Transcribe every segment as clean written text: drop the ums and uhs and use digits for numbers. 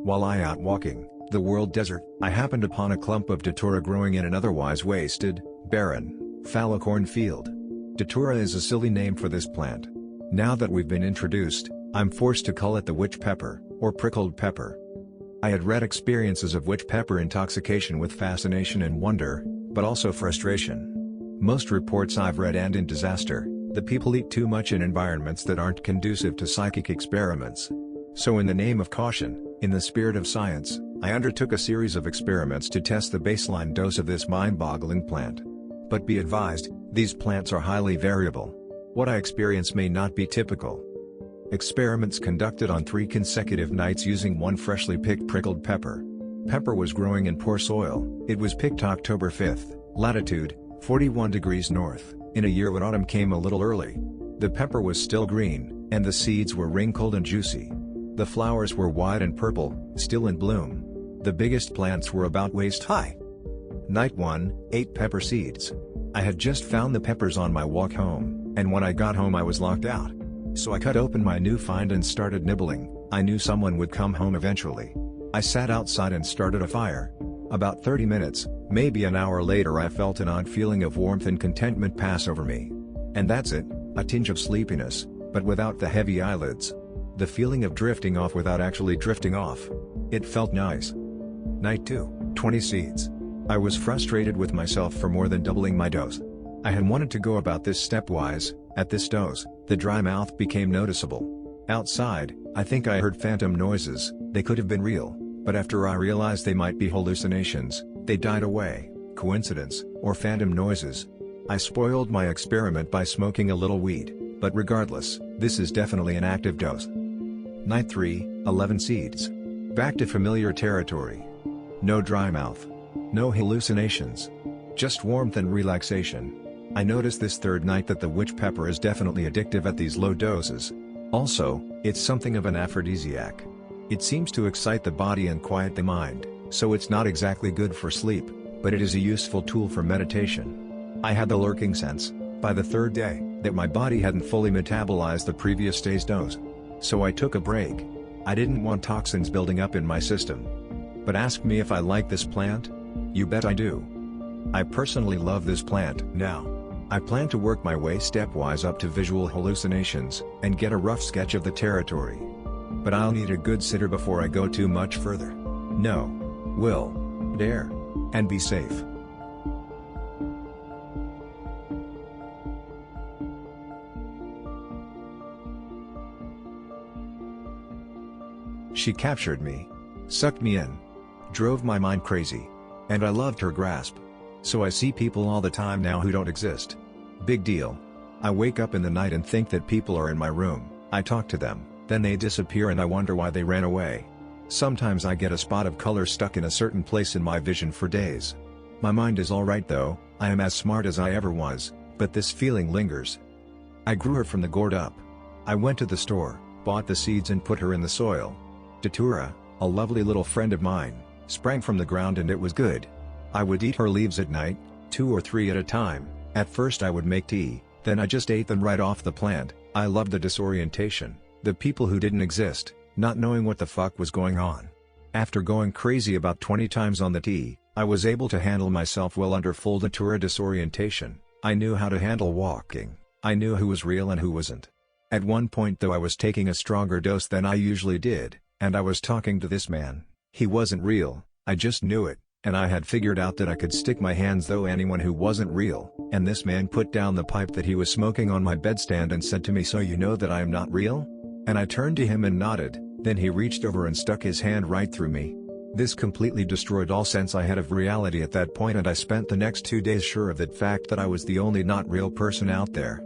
While out walking the world desert, I happened upon a clump of Datura growing in an otherwise wasted, barren, fallow cornfield. Datura is a silly name for this plant. Now that we've been introduced, I'm forced to call it the witch pepper, or prickled pepper. I had read experiences of witch pepper intoxication with fascination and wonder, but also frustration. Most reports I've read end in disaster. The people eat too much in environments that aren't conducive to psychic experiments. So in the name of caution, in the spirit of science, I undertook a series of experiments to test the baseline dose of this mind-boggling plant. But be advised, these plants are highly variable. What I experience may not be typical. Experiments conducted on 3 consecutive nights using one freshly picked prickled pepper. Pepper was growing in poor soil. It was picked October 5th, latitude, 41 degrees north, in a year when autumn came a little early. The pepper was still green, and the seeds were wrinkled and juicy. The flowers were white and purple, still in bloom. The biggest plants were about waist high. Night 1, 8 pepper seeds. I had just found the peppers on my walk home, and when I got home I was locked out. So I cut open my new find and started nibbling. I knew someone would come home eventually. I sat outside and started a fire. About 30 minutes, maybe an hour later, I felt an odd feeling of warmth and contentment pass over me. And that's it, a tinge of sleepiness, but without the heavy eyelids. The feeling of drifting off without actually drifting off. It felt nice. Night 2, 20 seeds. I was frustrated with myself for more than doubling my dose. I had wanted to go about this stepwise. At this dose, the dry mouth became noticeable. Outside, I think I heard phantom noises. They could have been real, but after I realized they might be hallucinations, they died away. Coincidence, or phantom noises? I spoiled my experiment by smoking a little weed, but regardless, this is definitely an active dose. Night 3, 11 seeds. Back to familiar territory. No dry mouth. No hallucinations. Just warmth and relaxation. I noticed this third night that the witch pepper is definitely addictive at these low doses. Also, it's something of an aphrodisiac. It seems to excite the body and quiet the mind, so it's not exactly good for sleep, but it is a useful tool for meditation. I had the lurking sense, by the third day, that my body hadn't fully metabolized the previous day's dose. So I took a break. I didn't want toxins building up in my system. But ask me if I like this plant? You bet I do. I personally love this plant. Now, I plan to work my way stepwise up to visual hallucinations, and get a rough sketch of the territory. But I'll need a good sitter before I go too much further. No. Will. Dare. And be safe. She captured me. Sucked me in. Drove my mind crazy. And I loved her grasp. So I see people all the time now who don't exist. Big deal. I wake up in the night and think that people are in my room. I talk to them, then they disappear and I wonder why they ran away. Sometimes I get a spot of color stuck in a certain place in my vision for days. My mind is alright though, I am as smart as I ever was, but this feeling lingers. I grew her from the gourd up. I went to the store, bought the seeds and put her in the soil. Datura, a lovely little friend of mine, sprang from the ground and it was good. I would eat her leaves at night, 2 or 3 at a time. At first I would make tea, then I just ate them right off the plant. I loved the disorientation, the people who didn't exist, not knowing what the fuck was going on. After going crazy about 20 times on the tea, I was able to handle myself well under full Datura disorientation. I knew how to handle walking. I knew who was real and who wasn't. At one point though I was taking a stronger dose than I usually did, and I was talking to this man. He wasn't real, I just knew it. And I had figured out that I could stick my hands through anyone who wasn't real, and this man put down the pipe that he was smoking on my bedstand and said to me, "So you know that I am not real?" And I turned to him and nodded, then he reached over and stuck his hand right through me. This completely destroyed all sense I had of reality at that point, and I spent the next 2 days sure of that fact that I was the only not real person out there.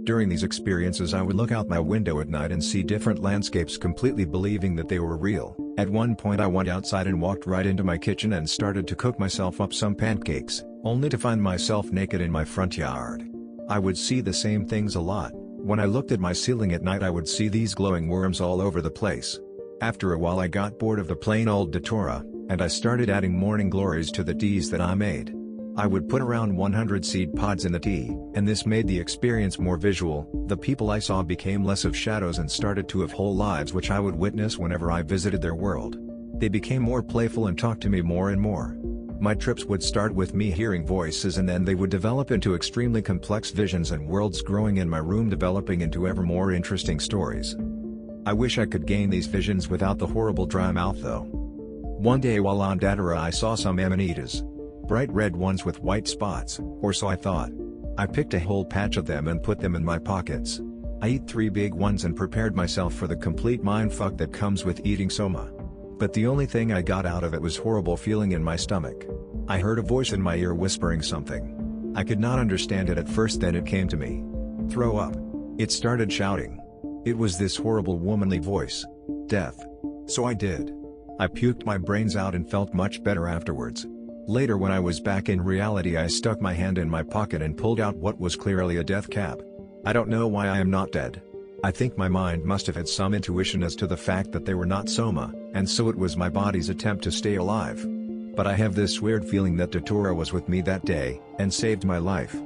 During these experiences I would look out my window at night and see different landscapes completely believing that they were real. At one point I went outside and walked right into my kitchen and started to cook myself up some pancakes, only to find myself naked in my front yard. I would see the same things a lot. When I looked at my ceiling at night I would see these glowing worms all over the place. After a while I got bored of the plain old Datura, and I started adding morning glories to the teas that I made. I would put around 100 seed pods in the tea, and this made the experience more visual. The people I saw became less of shadows and started to have whole lives which I would witness whenever I visited their world. They became more playful and talked to me more and more. My trips would start with me hearing voices, and then they would develop into extremely complex visions and worlds growing in my room, developing into ever more interesting stories. I wish I could gain these visions without the horrible dry mouth though. One day while on Datura I saw some amanitas. Bright red ones with white spots, or so I thought. I picked a whole patch of them and put them in my pockets. I ate 3 big ones and prepared myself for the complete mindfuck that comes with eating soma. But the only thing I got out of it was horrible feeling in my stomach. I heard a voice in my ear whispering something. I could not understand it at first, then it came to me. Throw up. It started shouting. It was this horrible womanly voice. Death. So I did. I puked my brains out and felt much better afterwards. Later when I was back in reality I stuck my hand in my pocket and pulled out what was clearly a death cap. I don't know why I am not dead. I think my mind must have had some intuition as to the fact that they were not soma, and so it was my body's attempt to stay alive. But I have this weird feeling that Datura was with me that day, and saved my life.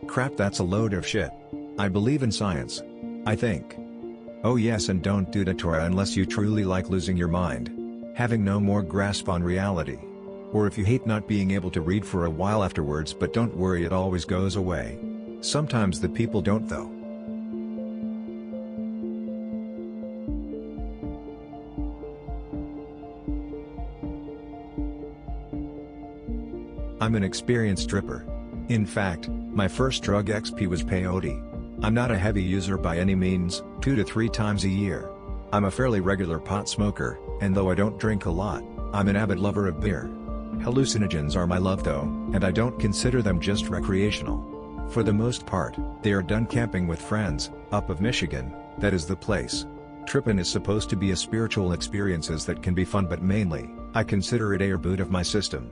Crap, that's a load of shit. I believe in science. I think. Oh yes, and don't do Datura unless you truly like losing your mind. Having no more grasp on reality. Or if you hate not being able to read for a while afterwards, but don't worry, it always goes away. Sometimes the people don't though. I'm an experienced stripper. In fact, my first drug XP was peyote. I'm not a heavy user by any means, 2 to 3 times a year. I'm a fairly regular pot smoker, and though I don't drink a lot, I'm an avid lover of beer. Hallucinogens are my love though, and I don't consider them just recreational. For the most part, they are done camping with friends, up of Michigan, that is the place. Trippin' is supposed to be a spiritual experiences that can be fun, but mainly, I consider it a reboot of my system.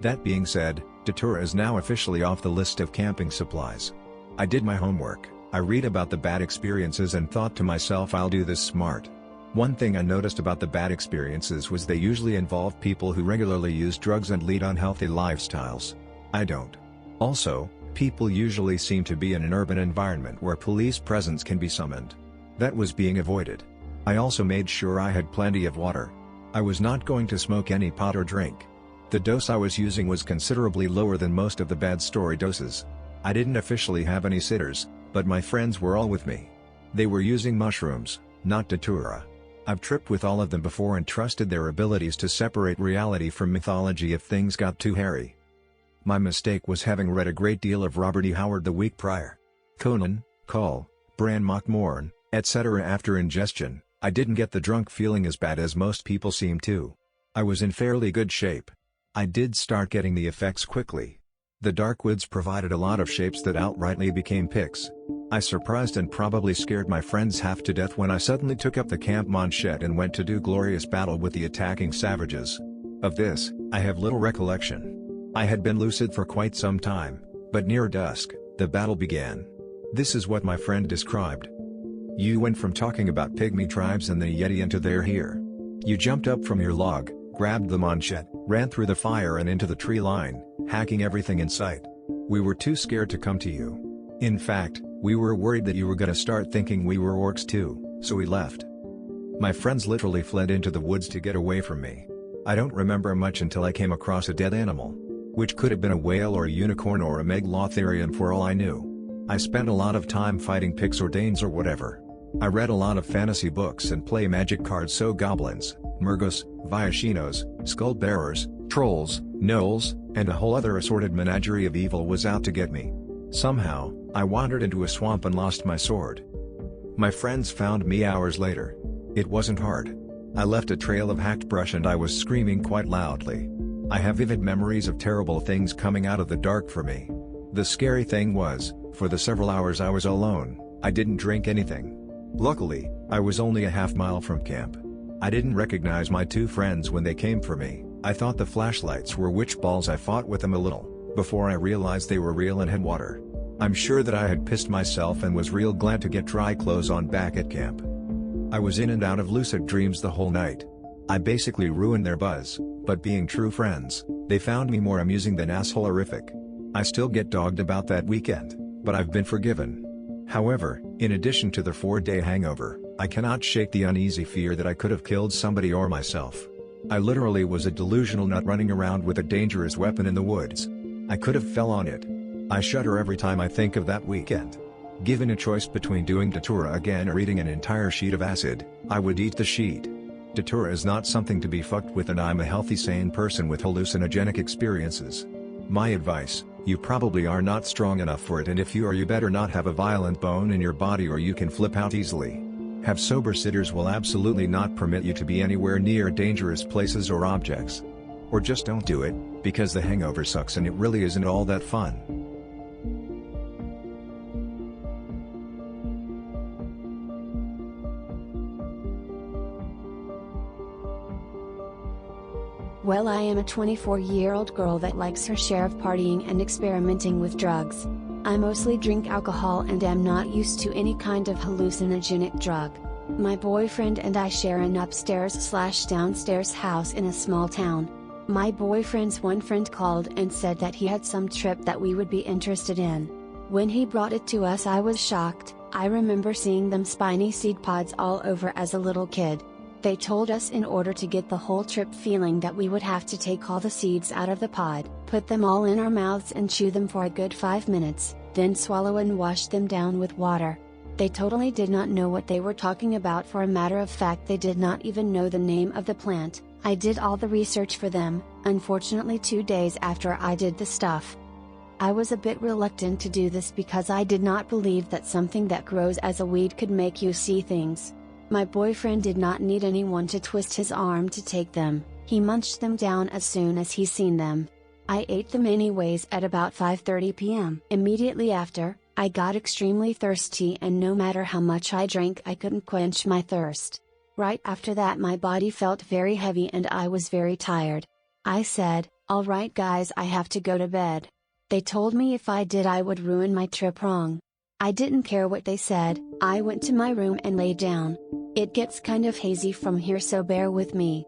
That being said, Datura is now officially off the list of camping supplies. I did my homework, I read about the bad experiences and thought to myself, I'll do this smart. One thing I noticed about the bad experiences was they usually involve people who regularly use drugs and lead unhealthy lifestyles. I don't. Also, people usually seem to be in an urban environment where police presence can be summoned. That was being avoided. I also made sure I had plenty of water. I was not going to smoke any pot or drink. The dose I was using was considerably lower than most of the bad story doses. I didn't officially have any sitters, but my friends were all with me. They were using mushrooms, not Datura. I've tripped with all of them before and trusted their abilities to separate reality from mythology if things got too hairy. My mistake was having read a great deal of Robert E. Howard the week prior. Conan, Call, Bran Mockmorn, etc. After ingestion, I didn't get the drunk feeling as bad as most people seem to. I was in fairly good shape. I did start getting the effects quickly. The dark woods provided a lot of shapes that outrightly became pics. I surprised and probably scared my friends half to death when I suddenly took up the camp manchette and went to do glorious battle with the attacking savages. Of this, I have little recollection. I had been lucid for quite some time, but near dusk, the battle began. This is what my friend described. You went from talking about pygmy tribes and the Yeti into they're here. You jumped up from your log, grabbed the manchette, ran through the fire and into the tree line, hacking everything in sight. We were too scared to come to you. In fact, we were worried that you were gonna start thinking we were orcs too, so we left. My friends literally fled into the woods to get away from me. I don't remember much until I came across a dead animal. Which could have been a whale or a unicorn or a megalotherium for all I knew. I spent a lot of time fighting pigs or danes or whatever. I read a lot of fantasy books and play magic cards, so goblins, Murgos, Viashinos, skull-bearers, trolls, gnolls, and a whole other assorted menagerie of evil was out to get me. Somehow, I wandered into a swamp and lost my sword. My friends found me hours later. It wasn't hard. I left a trail of hacked brush and I was screaming quite loudly. I have vivid memories of terrible things coming out of the dark for me. The scary thing was, for the several hours I was alone, I didn't drink anything. Luckily, I was only a half-mile from camp. I didn't recognize my 2 friends when they came for me. I thought the flashlights were witch balls. I fought with them a little, before I realized they were real and had water. I'm sure that I had pissed myself and was real glad to get dry clothes on back at camp. I was in and out of lucid dreams the whole night. I basically ruined their buzz, but being true friends, they found me more amusing than asshole-horrific. I still get dogged about that weekend, but I've been forgiven. However, in addition to the 4-day hangover, I cannot shake the uneasy fear that I could have killed somebody or myself. I literally was a delusional nut running around with a dangerous weapon in the woods. I could have fell on it. I shudder every time I think of that weekend. Given a choice between doing Datura again or eating an entire sheet of acid, I would eat the sheet. Datura is not something to be fucked with, and I'm a healthy sane person with hallucinogenic experiences. My advice: you probably are not strong enough for it, and if you are, you better not have a violent bone in your body or you can flip out easily. Have sober sitters will absolutely not permit you to be anywhere near dangerous places or objects. Or just don't do it, because the hangover sucks and it really isn't all that fun. Well, I am a 24-year-old girl that likes her share of partying and experimenting with drugs. I mostly drink alcohol and am not used to any kind of hallucinogenic drug. My boyfriend and I share an upstairs/downstairs house in a small town. My boyfriend's one friend called and said that he had some trip that we would be interested in. When he brought it to us, I was shocked. I remember seeing them spiny seed pods all over as a little kid. They told us in order to get the whole trip feeling that we would have to take all the seeds out of the pod, put them all in our mouths and chew them for a good 5 minutes, then swallow and wash them down with water. They totally did not know what they were talking about. For a matter of fact, they did not even know the name of the plant. I did all the research for them, unfortunately 2 days after I did the stuff. I was a bit reluctant to do this because I did not believe that something that grows as a weed could make you see things. My boyfriend did not need anyone to twist his arm to take them, he munched them down as soon as he seen them. I ate them anyways at about 5:30 p.m. Immediately after, I got extremely thirsty, and no matter how much I drank, I couldn't quench my thirst. Right after that, my body felt very heavy and I was very tired. I said, "Alright guys, I have to go to bed." They told me if I did I would ruin my trip wrong. I didn't care what they said. I went to my room and lay down. It gets kind of hazy from here, so bear with me.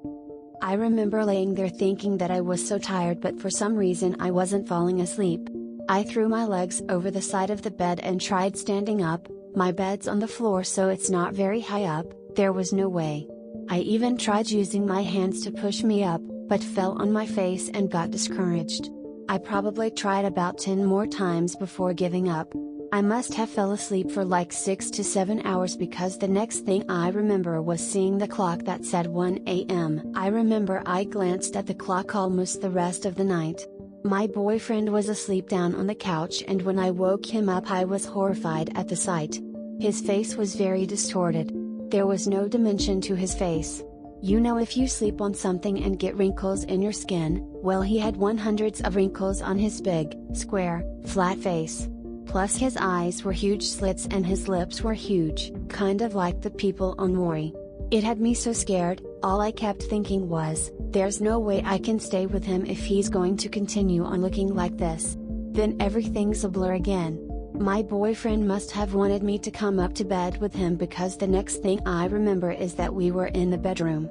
I remember laying there thinking that I was so tired, but for some reason I wasn't falling asleep. I threw my legs over the side of the bed and tried standing up. My bed's on the floor, so it's not very high up. There was no way. I even tried using my hands to push me up, but fell on my face and got discouraged. I probably tried about 10 more times before giving up. I must have fell asleep for like 6 to 7 hours, because the next thing I remember was seeing the clock that said 1 a.m. I remember I glanced at the clock almost the rest of the night. My boyfriend was asleep down on the couch, and when I woke him up I was horrified at the sight. His face was very distorted. There was no dimension to his face. You know, if you sleep on something and get wrinkles in your skin, well, he had hundreds of wrinkles on his big, square, flat face. Plus his eyes were huge slits and his lips were huge, kind of like the people on Maury. It had me so scared. All I kept thinking was, there's no way I can stay with him if he's going to continue on looking like this. Then everything's a blur again. My boyfriend must have wanted me to come up to bed with him, because the next thing I remember is that we were in the bedroom.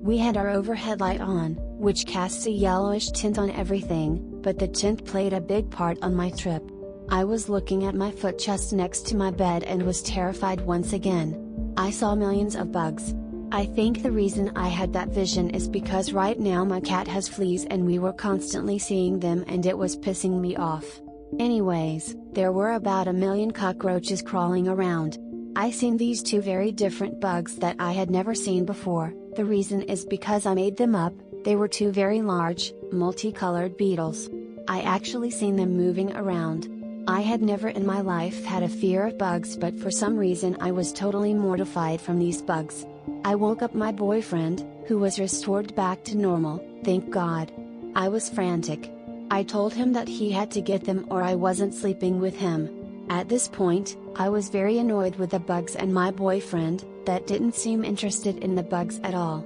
We had our overhead light on, which casts a yellowish tint on everything, but the tint played a big part on my trip. I was looking at my foot just next to my bed and was terrified once again. I saw millions of bugs. I think the reason I had that vision is because right now my cat has fleas and we were constantly seeing them and it was pissing me off. Anyways, there were about 1 million cockroaches crawling around. I seen these 2 very different bugs that I had never seen before. The reason is because I made them up. They were 2 very large, multicolored beetles. I actually seen them moving around. I had never in my life had a fear of bugs, but for some reason I was totally mortified from these bugs. I woke up my boyfriend, who was restored back to normal, thank God. I was frantic. I told him that he had to get them or I wasn't sleeping with him. At this point, I was very annoyed with the bugs and my boyfriend, that didn't seem interested in the bugs at all.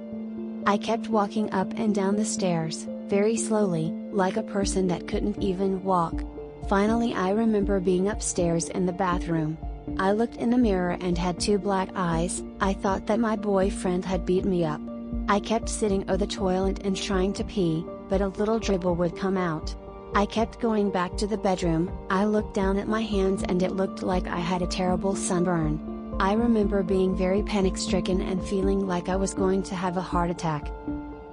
I kept walking up and down the stairs, very slowly, like a person that couldn't even walk. Finally I remember being upstairs in the bathroom. I looked in the mirror and had 2 black eyes. I thought that my boyfriend had beat me up. I kept sitting on the toilet and trying to pee, but a little dribble would come out. I kept going back to the bedroom. I looked down at my hands and it looked like I had a terrible sunburn. I remember being very panic-stricken and feeling like I was going to have a heart attack.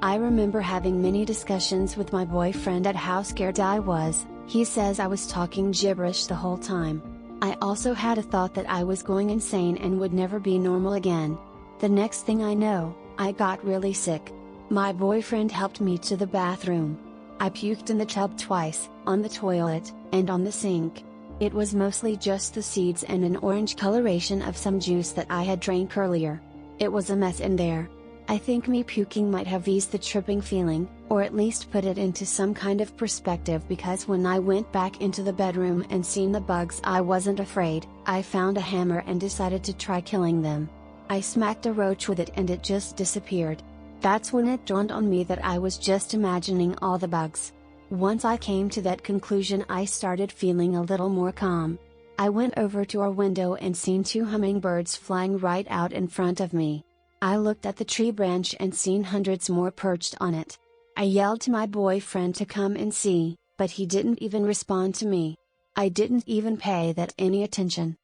I remember having many discussions with my boyfriend at how scared I was. He says I was talking gibberish the whole time. I also had a thought that I was going insane and would never be normal again. The next thing I know, I got really sick. My boyfriend helped me to the bathroom. I puked in the tub twice, on the toilet, and on the sink. It was mostly just the seeds and an orange coloration of some juice that I had drank earlier. It was a mess in there. I think me puking might have eased the tripping feeling, or at least put it into some kind of perspective, because when I went back into the bedroom and seen the bugs I wasn't afraid. I found a hammer and decided to try killing them. I smacked a roach with it and it just disappeared. That's when it dawned on me that I was just imagining all the bugs. Once I came to that conclusion, I started feeling a little more calm. I went over to our window and seen 2 hummingbirds flying right out in front of me. I looked at the tree branch and seen hundreds more perched on it. I yelled to my boyfriend to come and see, but he didn't even respond to me. I didn't even pay that any attention.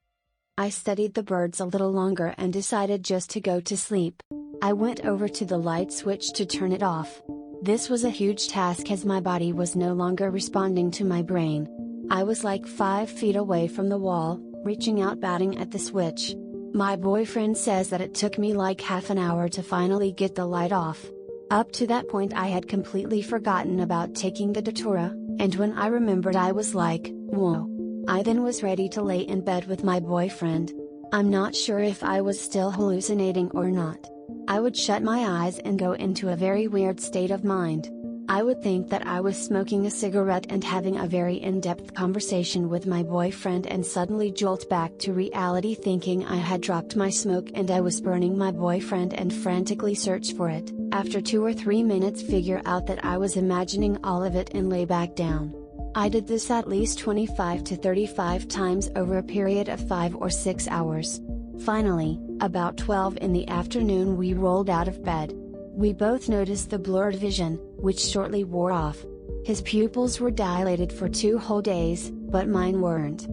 I studied the birds a little longer and decided just to go to sleep. I went over to the light switch to turn it off. This was a huge task as my body was no longer responding to my brain. I was like 5 feet away from the wall, reaching out, batting at the switch. My boyfriend says that it took me like half an hour to finally get the light off. Up to that point I had completely forgotten about taking the Datura, and when I remembered I was like, whoa. I then was ready to lay in bed with my boyfriend. I'm not sure if I was still hallucinating or not. I would shut my eyes and go into a very weird state of mind. I would think that I was smoking a cigarette and having a very in-depth conversation with my boyfriend, and suddenly jolt back to reality thinking I had dropped my smoke and I was burning my boyfriend, and frantically search for it. After 2 or 3 minutes figure out that I was imagining all of it and lay back down. I did this at least 25 to 35 times over a period of 5 or 6 hours. Finally, about 12 in the afternoon we rolled out of bed. We both noticed the blurred vision, which shortly wore off. His pupils were dilated for 2 whole days, but mine weren't.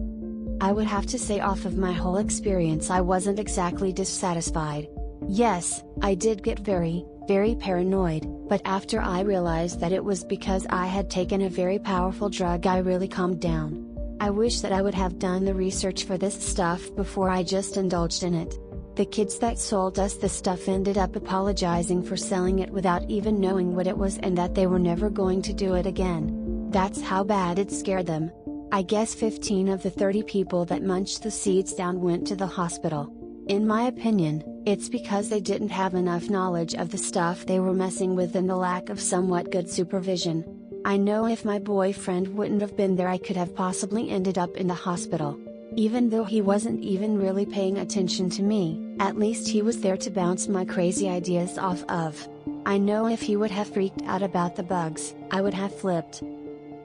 I would have to say, off of my whole experience, I wasn't exactly dissatisfied. Yes, I did get very, very paranoid, but after I realized that it was because I had taken a very powerful drug, I really calmed down. I wish that I would have done the research for this stuff before I just indulged in it. The kids that sold us the stuff ended up apologizing for selling it without even knowing what it was, and that they were never going to do it again. That's how bad it scared them. I guess 15 of the 30 people that munched the seeds down went to the hospital. In my opinion, it's because they didn't have enough knowledge of the stuff they were messing with and the lack of somewhat good supervision. I know if my boyfriend wouldn't have been there, I could have possibly ended up in the hospital. Even though he wasn't even really paying attention to me, at least he was there to bounce my crazy ideas off of. I know if he would have freaked out about the bugs, I would have flipped.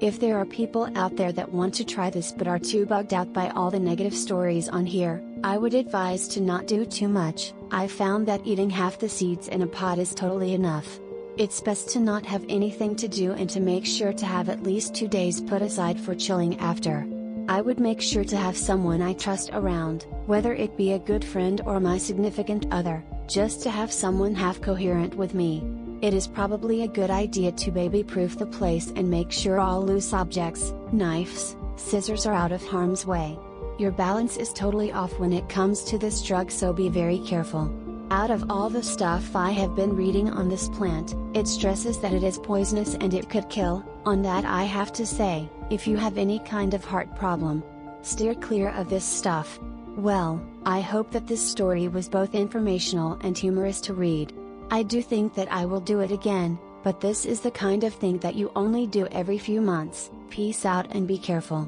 If there are people out there that want to try this but are too bugged out by all the negative stories on here, I would advise to not do too much. I found that eating half the seeds in a pot is totally enough. It's best to not have anything to do and to make sure to have at least 2 days put aside for chilling after. I would make sure to have someone I trust around, whether it be a good friend or my significant other, just to have someone half coherent with me. It is probably a good idea to baby-proof the place and make sure all loose objects, knives, scissors are out of harm's way. Your balance is totally off when it comes to this drug, so be very careful. Out of all the stuff I have been reading on this plant, it stresses that it is poisonous and it could kill. On that I have to say, if you have any kind of heart problem, steer clear of this stuff. Well, I hope that this story was both informational and humorous to read. I do think that I will do it again, but this is the kind of thing that you only do every few months. Peace out and be careful.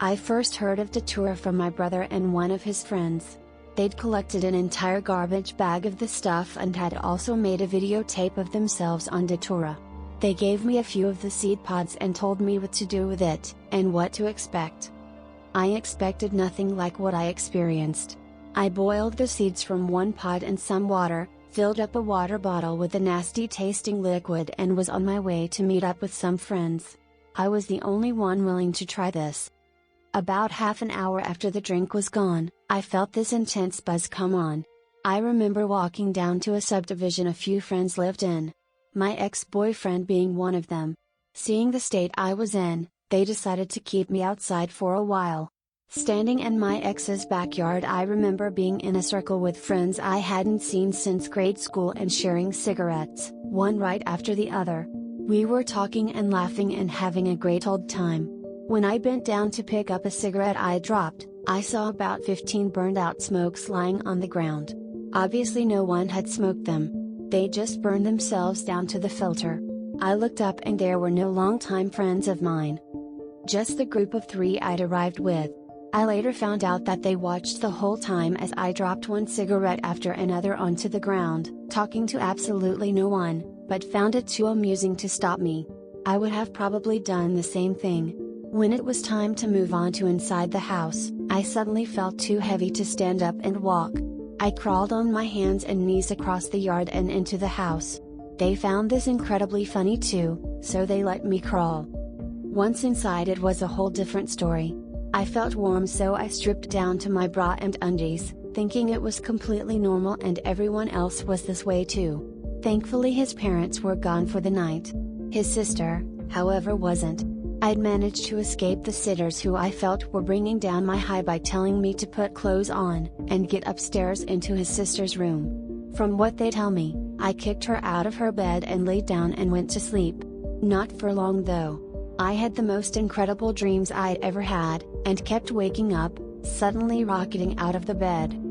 I first heard of Datura from my brother and one of his friends. They'd collected an entire garbage bag of the stuff and had also made a videotape of themselves on Datura. They gave me a few of the seed pods and told me what to do with it, and what to expect. I expected nothing like what I experienced. I boiled the seeds from one pod in some water, filled up a water bottle with the nasty tasting liquid, and was on my way to meet up with some friends. I was the only one willing to try this. About half an hour after the drink was gone, I felt this intense buzz come on. I remember walking down to a subdivision a few friends lived in. My ex-boyfriend being one of them. Seeing the state I was in, they decided to keep me outside for a while. Standing in my ex's backyard, I remember being in a circle with friends I hadn't seen since grade school and sharing cigarettes, one right after the other. We were talking and laughing and having a great old time. When I bent down to pick up a cigarette I dropped, I saw about 15 burned out smokes lying on the ground. Obviously no one had smoked them. They just burned themselves down to the filter. I looked up and there were no longtime friends of mine. Just the group of 3 I'd arrived with. I later found out that they watched the whole time as I dropped one cigarette after another onto the ground, talking to absolutely no one, but found it too amusing to stop me. I would have probably done the same thing. When it was time to move on to inside the house, I suddenly felt too heavy to stand up and walk. I crawled on my hands and knees across the yard and into the house. They found this incredibly funny too, so they let me crawl. Once inside it was a whole different story. I felt warm, so I stripped down to my bra and undies, thinking it was completely normal and everyone else was this way too. Thankfully his parents were gone for the night. His sister, however, wasn't. I'd managed to escape the sitters who I felt were bringing down my high by telling me to put clothes on, and get upstairs into his sister's room. From what they tell me, I kicked her out of her bed and laid down and went to sleep. Not for long though. I had the most incredible dreams I'd ever had, and kept waking up, suddenly rocketing out of the bed.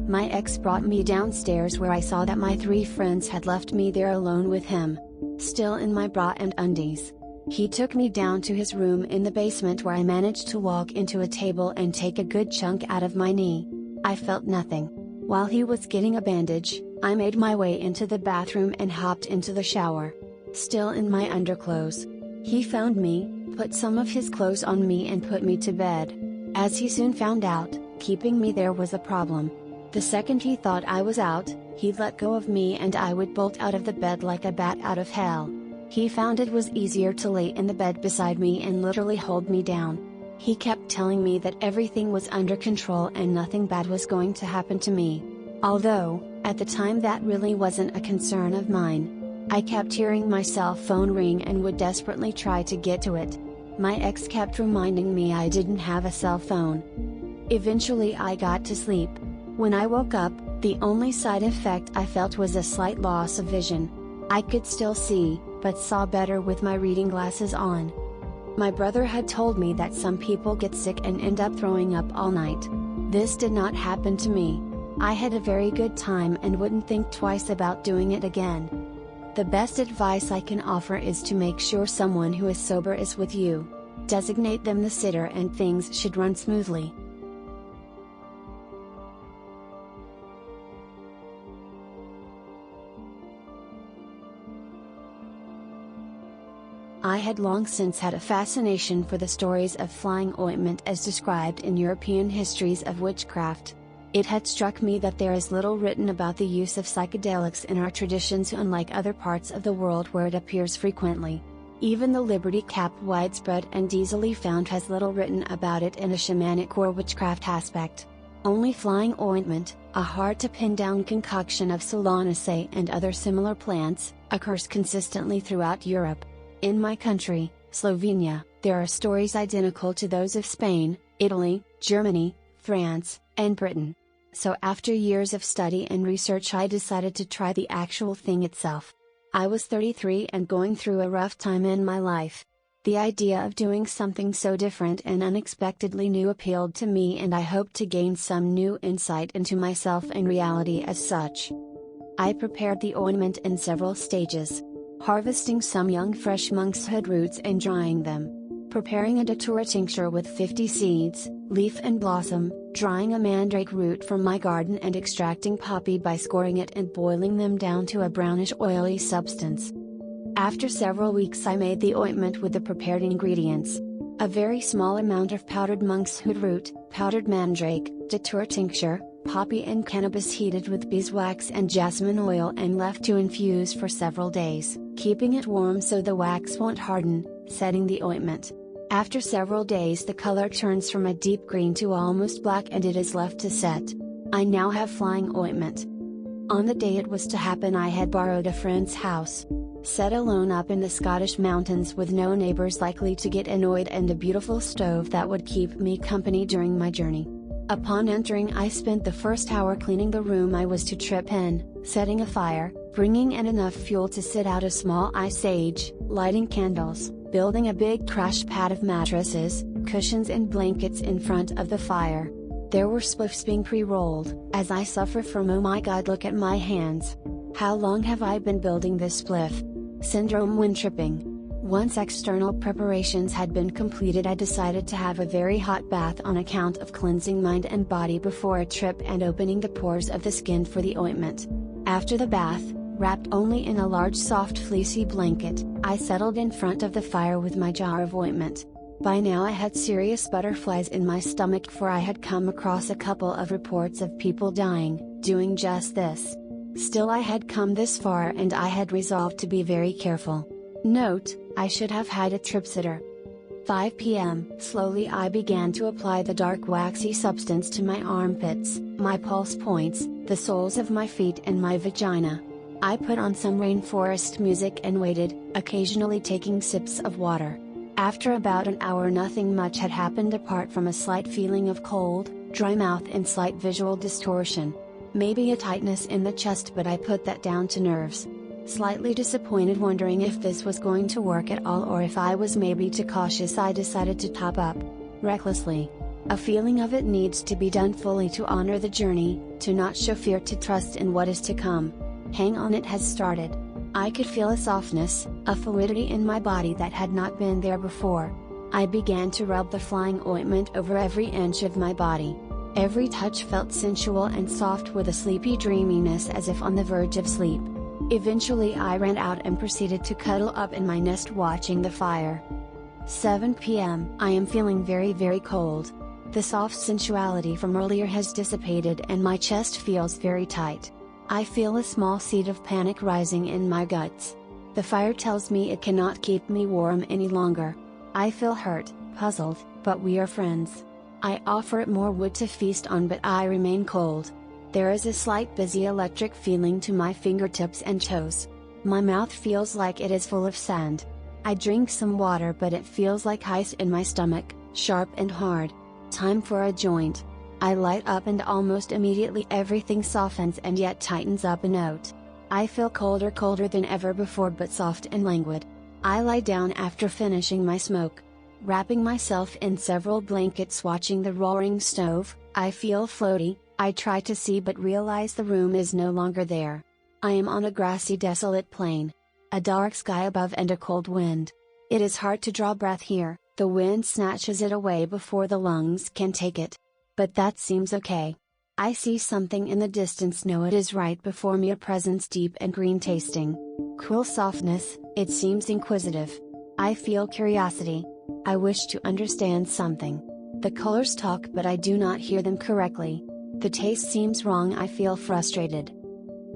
My ex brought me downstairs where I saw that my 3 friends had left me there alone with him. Still in my bra and undies. He took me down to his room in the basement where I managed to walk into a table and take a good chunk out of my knee. I felt nothing. While he was getting a bandage, I made my way into the bathroom and hopped into the shower. Still in my underclothes. He found me, put some of his clothes on me and put me to bed. As he soon found out, keeping me there was a problem. The second he thought I was out, he let go of me and I would bolt out of the bed like a bat out of hell. He found it was easier to lay in the bed beside me and literally hold me down. He kept telling me that everything was under control and nothing bad was going to happen to me. Although, at the time that really wasn't a concern of mine. I kept hearing my cell phone ring and would desperately try to get to it. My ex kept reminding me I didn't have a cell phone. Eventually I got to sleep. When I woke up, the only side effect I felt was a slight loss of vision. I could still see, but saw better with my reading glasses on. My brother had told me that some people get sick and end up throwing up all night. This did not happen to me. I had a very good time and wouldn't think twice about doing it again. The best advice I can offer is to make sure someone who is sober is with you. Designate them the sitter and things should run smoothly. I had long since had a fascination for the stories of flying ointment as described in European histories of witchcraft. It had struck me that there is little written about the use of psychedelics in our traditions, unlike other parts of the world where it appears frequently. Even the Liberty Cap, widespread and easily found, has little written about it in a shamanic or witchcraft aspect. Only flying ointment, a hard to pin down concoction of Solanaceae and other similar plants, occurs consistently throughout Europe. In my country, Slovenia, there are stories identical to those of Spain, Italy, Germany, France, and Britain. So after years of study and research I decided to try the actual thing itself. I was 33 and going through a rough time in my life. The idea of doing something so different and unexpectedly new appealed to me, and I hoped to gain some new insight into myself and reality as such. I prepared the ointment in several stages. Harvesting some young fresh monkshood roots and drying them. Preparing a Datura tincture with 50 seeds, leaf and blossom, drying a mandrake root from my garden and extracting poppy by scoring it and boiling them down to a brownish oily substance. After several weeks I made the ointment with the prepared ingredients. A very small amount of powdered monkshood root, powdered mandrake, Datura tincture, poppy and cannabis heated with beeswax and jasmine oil and left to infuse for several days, keeping it warm so the wax won't harden, setting the ointment. After several days the color turns from a deep green to almost black and it is left to set. I now have flying ointment. On the day it was to happen I had borrowed a friend's house. Set alone up in the Scottish mountains with no neighbors likely to get annoyed and a beautiful stove that would keep me company during my journey. Upon entering I spent the first hour cleaning the room I was to trip in, setting a fire, bringing in enough fuel to sit out a small ice age, lighting candles, building a big crash pad of mattresses, cushions and blankets in front of the fire. There were spliffs being pre-rolled, as I suffer from oh my god look at my hands. How long have I been building this spliff? Syndrome when tripping. Once external preparations had been completed I decided to have a very hot bath on account of cleansing mind and body before a trip and opening the pores of the skin for the ointment. After the bath, wrapped only in a large soft fleecy blanket, I settled in front of the fire with my jar of ointment. By now I had serious butterflies in my stomach for I had come across a couple of reports of people dying, doing just this. Still I had come this far and I had resolved to be very careful. Note, I should have had a trip sitter. 5 p.m. Slowly I began to apply the dark waxy substance to my armpits, my pulse points, the soles of my feet and my vagina. I put on some rainforest music and waited, occasionally taking sips of water. After about an hour nothing much had happened apart from a slight feeling of cold, dry mouth and slight visual distortion. Maybe a tightness in the chest but I put that down to nerves. Slightly disappointed wondering if this was going to work at all or if I was maybe too cautious I decided to top up. Recklessly. A feeling of it needs to be done fully to honor the journey, to not show fear to trust in what is to come. Hang on it has started. I could feel a softness, a fluidity in my body that had not been there before. I began to rub the flying ointment over every inch of my body. Every touch felt sensual and soft with a sleepy dreaminess as if on the verge of sleep. Eventually I ran out and proceeded to cuddle up in my nest watching the fire. 7 p.m. I am feeling very cold. The soft sensuality from earlier has dissipated and my chest feels very tight. I feel a small seed of panic rising in my guts. The fire tells me it cannot keep me warm any longer. I feel hurt, puzzled, but we are friends. I offer it more wood to feast on but I remain cold. There is a slight busy electric feeling to my fingertips and toes. My mouth feels like it is full of sand. I drink some water but it feels like ice in my stomach, sharp and hard. Time for a joint. I light up and almost immediately everything softens and yet tightens up a note. I feel colder than ever before but soft and languid. I lie down after finishing my smoke. Wrapping myself in several blankets watching the roaring stove, I feel floaty. I try to see but realize the room is no longer there. I am on a grassy desolate plain. A dark sky above and a cold wind. It is hard to draw breath here, the wind snatches it away before the lungs can take it. But that seems okay. I see something in the distance, know it is right before me, a presence deep and green tasting. Cool softness, it seems inquisitive. I feel curiosity. I wish to understand something. The colors talk but I do not hear them correctly. The taste seems wrong, I feel frustrated.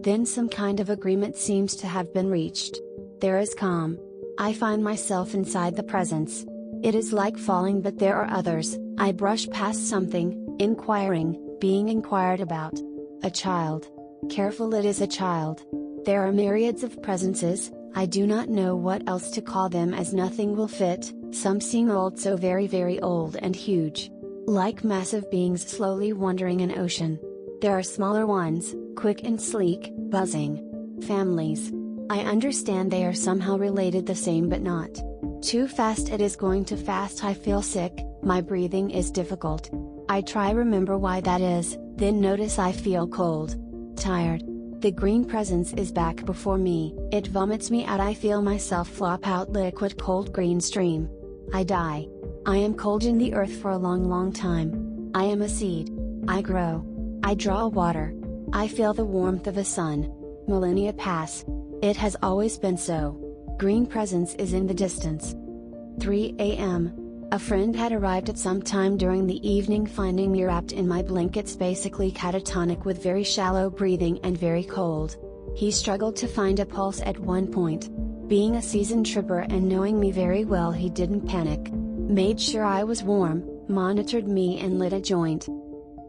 Then some kind of agreement seems to have been reached. There is calm. I find myself inside the presence. It is like falling but there are others. I brush past something, inquiring, being inquired about. A child. Careful, it is a child. There are myriads of presences, I do not know what else to call them as nothing will fit, some seem old, so very old and huge. Like massive beings slowly wandering an ocean. There are smaller ones, quick and sleek, buzzing. Families. I understand they are somehow related, the same but not. Too fast, it is going too fast, I feel sick, my breathing is difficult. I try remember why that is, then notice I feel cold. Tired. The green presence is back before me, it vomits me out, I feel myself flop out liquid cold green stream. I die. I am cold in the earth for a long time. I am a seed. I grow. I draw water. I feel the warmth of a sun. Millennia pass. It has always been so. Green presence is in the distance. 3 a.m. A friend had arrived at some time during the evening, finding me wrapped in my blankets, basically catatonic with very shallow breathing and very cold. He struggled to find a pulse at one point. Being a seasoned tripper and knowing me very well, he didn't panic. made sure I was warm, monitored me and lit a joint.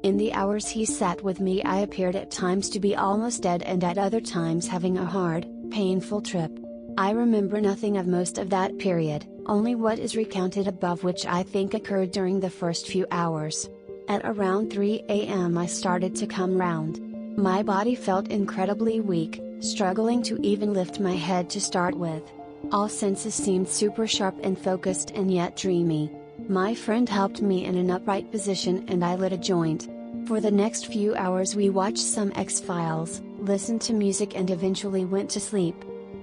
In the hours he sat with me I appeared at times to be almost dead and at other times having a hard, painful trip. I remember nothing of most of that period, only what is recounted above, which I think occurred during the first few hours. At around 3 a.m. I started to come round. My body felt incredibly weak, struggling to even lift my head to start with. All senses seemed super sharp and focused and yet dreamy. My friend helped me in an upright position and I lit a joint. For the next few hours we watched some X-Files, listened to music and eventually went to sleep.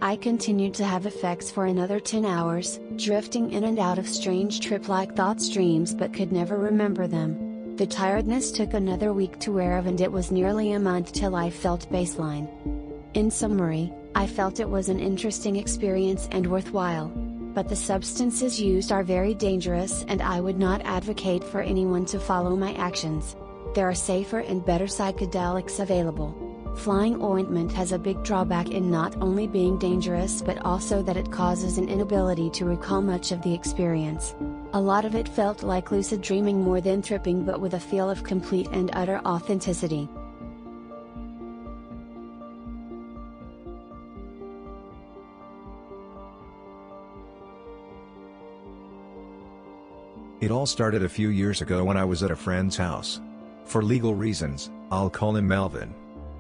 I continued to have effects for another 10 hours, drifting in and out of strange trip-like thought streams but could never remember them. The tiredness took another week to wear off and it was nearly a month till I felt baseline. In summary, I felt it was an interesting experience and worthwhile. But the substances used are very dangerous and I would not advocate for anyone to follow my actions. There are safer and better psychedelics available. Flying ointment has a big drawback in not only being dangerous but also that it causes an inability to recall much of the experience. A lot of it felt like lucid dreaming more than tripping, but with a feel of complete and utter authenticity. It all started a few years ago when I was at a friend's house. For legal reasons, I'll call him Melvin.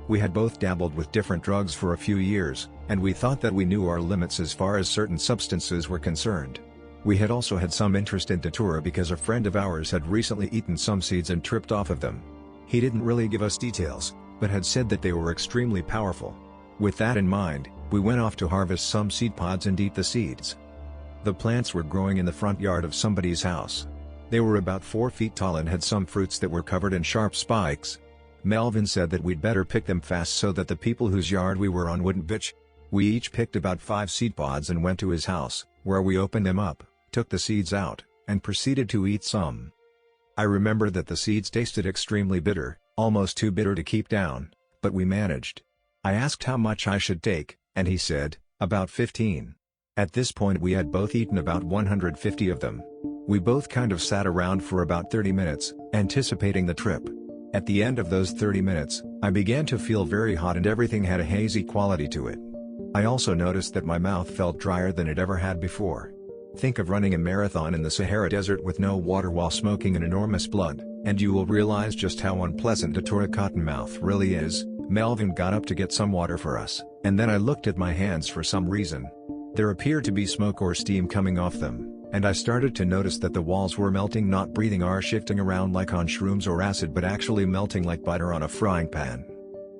We had both dabbled with different drugs for a few years, and we thought that we knew our limits as far as certain substances were concerned. We had also had some interest in Datura because a friend of ours had recently eaten some seeds and tripped off of them. He didn't really give us details, but had said that they were extremely powerful. With that in mind, we went off to harvest some seed pods and eat the seeds. The plants were growing in the front yard of somebody's house. They were about 4 feet tall and had some fruits that were covered in sharp spikes. Melvin said that we'd better pick them fast so that the people whose yard we were on wouldn't bitch. We each picked about 5 seed pods and went to his house, where we opened them up, took the seeds out, and proceeded to eat some. I remember that the seeds tasted extremely bitter, almost too bitter to keep down, but we managed. I asked how much I should take, and he said, about 15. At this point we had both eaten about 150 of them. We both kind of sat around for about 30 minutes, anticipating the trip. At the end of those 30 minutes, I began to feel very hot and everything had a hazy quality to it. I also noticed that my mouth felt drier than it ever had before. Think of running a marathon in the Sahara Desert with no water while smoking an enormous blunt, and you will realize just how unpleasant Datura cottonmouth really is. Melvin got up to get some water for us, and then I looked at my hands for some reason. There appeared to be smoke or steam coming off them, and I started to notice that the walls were melting, not breathing or shifting around like on shrooms or acid, but actually melting like butter on a frying pan.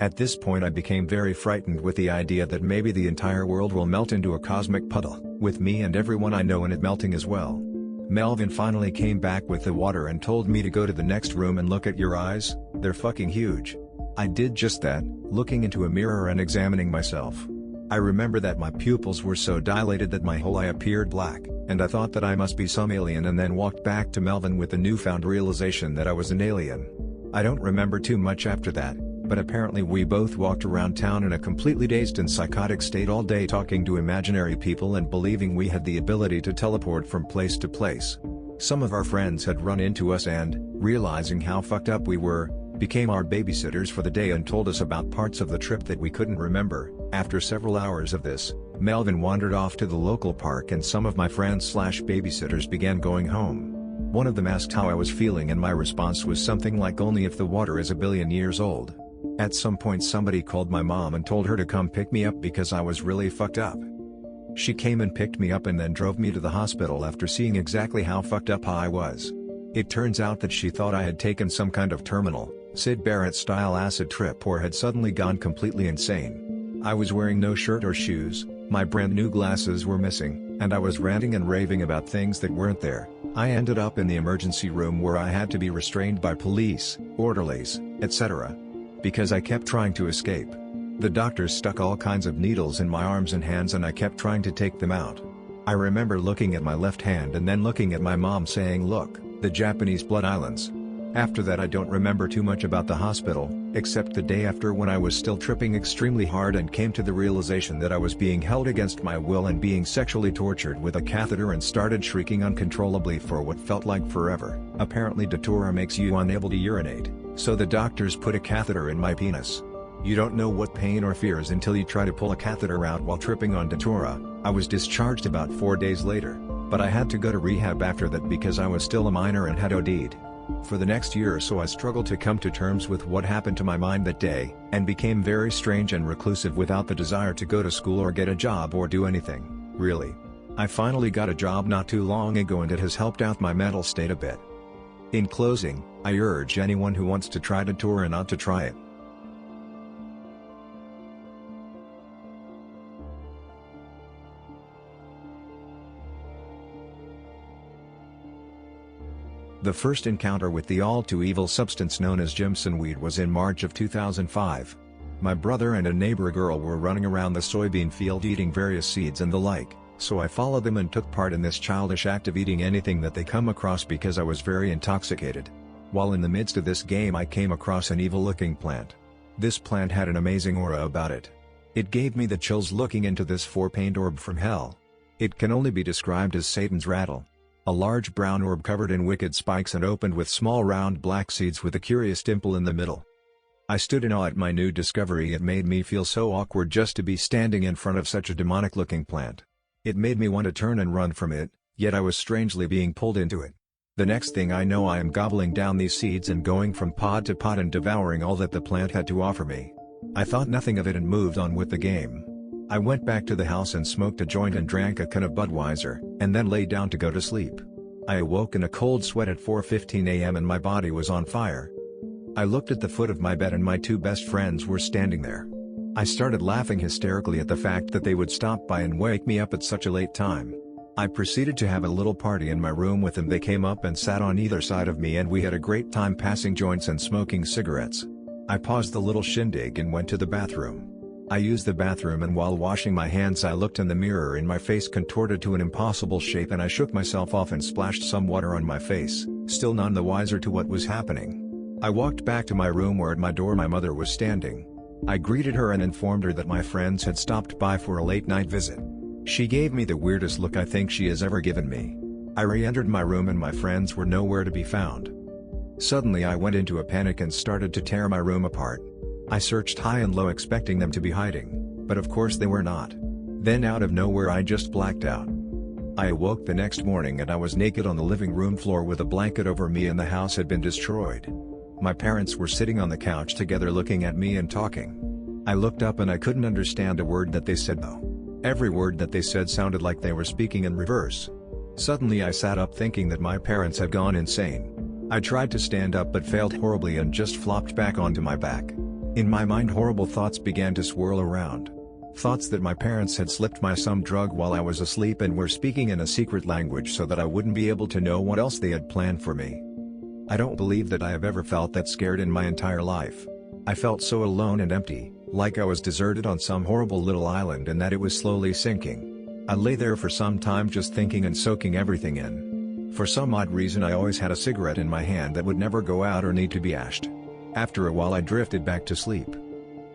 At this point I became very frightened with the idea that maybe the entire world will melt into a cosmic puddle, with me and everyone I know in it melting as well. Melvin finally came back with the water and told me to go to the next room and look at your eyes, they're fucking huge. I did just that, looking into a mirror and examining myself. I remember that my pupils were so dilated that my whole eye appeared black, and I thought that I must be some alien, and then walked back to Melvin with the newfound realization that I was an alien. I don't remember too much after that, but apparently we both walked around town in a completely dazed and psychotic state all day, talking to imaginary people and believing we had the ability to teleport from place to place. Some of our friends had run into us and, realizing how fucked up we were, became our babysitters for the day and told us about parts of the trip that we couldn't remember. After several hours of this, Melvin wandered off to the local park and some of my friends/babysitters began going home. One of them asked how I was feeling and my response was something like, only if the water is 1 billion years old. At some point somebody called my mom and told her to come pick me up because I was really fucked up. She came and picked me up and then drove me to the hospital after seeing exactly how fucked up I was. It turns out that she thought I had taken some kind of terminal, Syd Barrett-style acid trip or had suddenly gone completely insane. I was wearing no shirt or shoes, my brand new glasses were missing, and I was ranting and raving about things that weren't there. I ended up in the emergency room where I had to be restrained by police, orderlies, etc. because I kept trying to escape. The doctors stuck all kinds of needles in my arms and hands and I kept trying to take them out. I remember looking at my left hand and then looking at my mom saying, "Look, the Japanese blood islands." After that I don't remember too much about the hospital, Except the day after, when I was still tripping extremely hard and came to the realization that I was being held against my will and being sexually tortured with a catheter, and started shrieking uncontrollably for what felt like forever. Apparently Datura makes you unable to urinate, so the doctors put a catheter in my penis. You don't know what pain or fears until you try to pull a catheter out while tripping on Datura. I was discharged about 4 days later, but I had to go to rehab after that because I was still a minor and had OD'd. For the next year or so I struggled to come to terms with what happened to my mind that day, and became very strange and reclusive without the desire to go to school or get a job or do anything, really. I finally got a job not too long ago, and it has helped out my mental state a bit. In closing, I urge anyone who wants to try Datura not to try it. The first encounter with the all-too-evil substance known as Jimson weed was in March of 2005. My brother and a neighbor girl were running around the soybean field eating various seeds and the like, so I followed them and took part in this childish act of eating anything that they come across because I was very intoxicated. While in the midst of this game I came across an evil-looking plant. This plant had an amazing aura about it. It gave me the chills looking into this four-paned orb from hell. It can only be described as Satan's rattle. A large brown orb covered in wicked spikes and opened with small round black seeds with a curious dimple in the middle. I stood in awe at my new discovery. It made me feel so awkward just to be standing in front of such a demonic-looking plant. It made me want to turn and run from it, yet I was strangely being pulled into it. The next thing I know, I am gobbling down these seeds and going from pod to pod and devouring all that the plant had to offer me. I thought nothing of it and moved on with the game. I went back to the house and smoked a joint and drank a can of Budweiser, and then lay down to go to sleep. I awoke in a cold sweat at 4:15 a.m. and my body was on fire. I looked at the foot of my bed and my two best friends were standing there. I started laughing hysterically at the fact that they would stop by and wake me up at such a late time. I proceeded to have a little party in my room with them. They came up and sat on either side of me and we had a great time passing joints and smoking cigarettes. I paused the little shindig and went to the bathroom. I used the bathroom, and while washing my hands I looked in the mirror and my face contorted to an impossible shape, and I shook myself off and splashed some water on my face, still none the wiser to what was happening. I walked back to my room where at my door my mother was standing. I greeted her and informed her that my friends had stopped by for a late night visit. She gave me the weirdest look I think she has ever given me. I re-entered my room and my friends were nowhere to be found. Suddenly I went into a panic and started to tear my room apart. I searched high and low expecting them to be hiding, but of course they were not. Then out of nowhere I just blacked out. I awoke the next morning and I was naked on the living room floor with a blanket over me and the house had been destroyed. My parents were sitting on the couch together looking at me and talking. I looked up and I couldn't understand a word that they said though. Every word that they said sounded like they were speaking in reverse. Suddenly I sat up thinking that my parents had gone insane. I tried to stand up but failed horribly and just flopped back onto my back. In my mind horrible thoughts began to swirl around. Thoughts that my parents had slipped my some drug while I was asleep and were speaking in a secret language so that I wouldn't be able to know what else they had planned for me. I don't believe that I have ever felt that scared in my entire life. I felt so alone and empty, like I was deserted on some horrible little island and that it was slowly sinking. I lay there for some time just thinking and soaking everything in. For some odd reason I always had a cigarette in my hand that would never go out or need to be ashed. After a while I drifted back to sleep.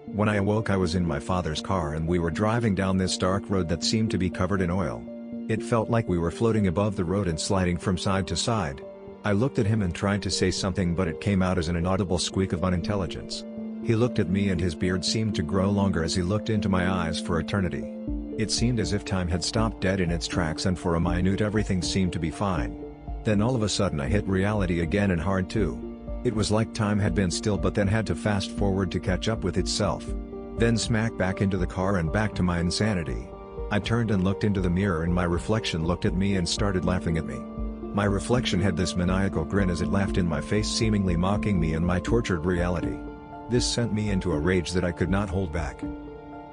When I awoke I was in my father's car and we were driving down this dark road that seemed to be covered in oil. It felt like we were floating above the road and sliding from side to side. I looked at him and tried to say something but it came out as an inaudible squeak of unintelligence. He looked at me and his beard seemed to grow longer as he looked into my eyes for eternity. It seemed as if time had stopped dead in its tracks and for a minute everything seemed to be fine. Then all of a sudden I hit reality again and hard too. It was like time had been still but then had to fast forward to catch up with itself. Then smack back into the car and back to my insanity. I turned and looked into the mirror and my reflection looked at me and started laughing at me. My reflection had this maniacal grin as it laughed in my face, seemingly mocking me and my tortured reality. This sent me into a rage that I could not hold back.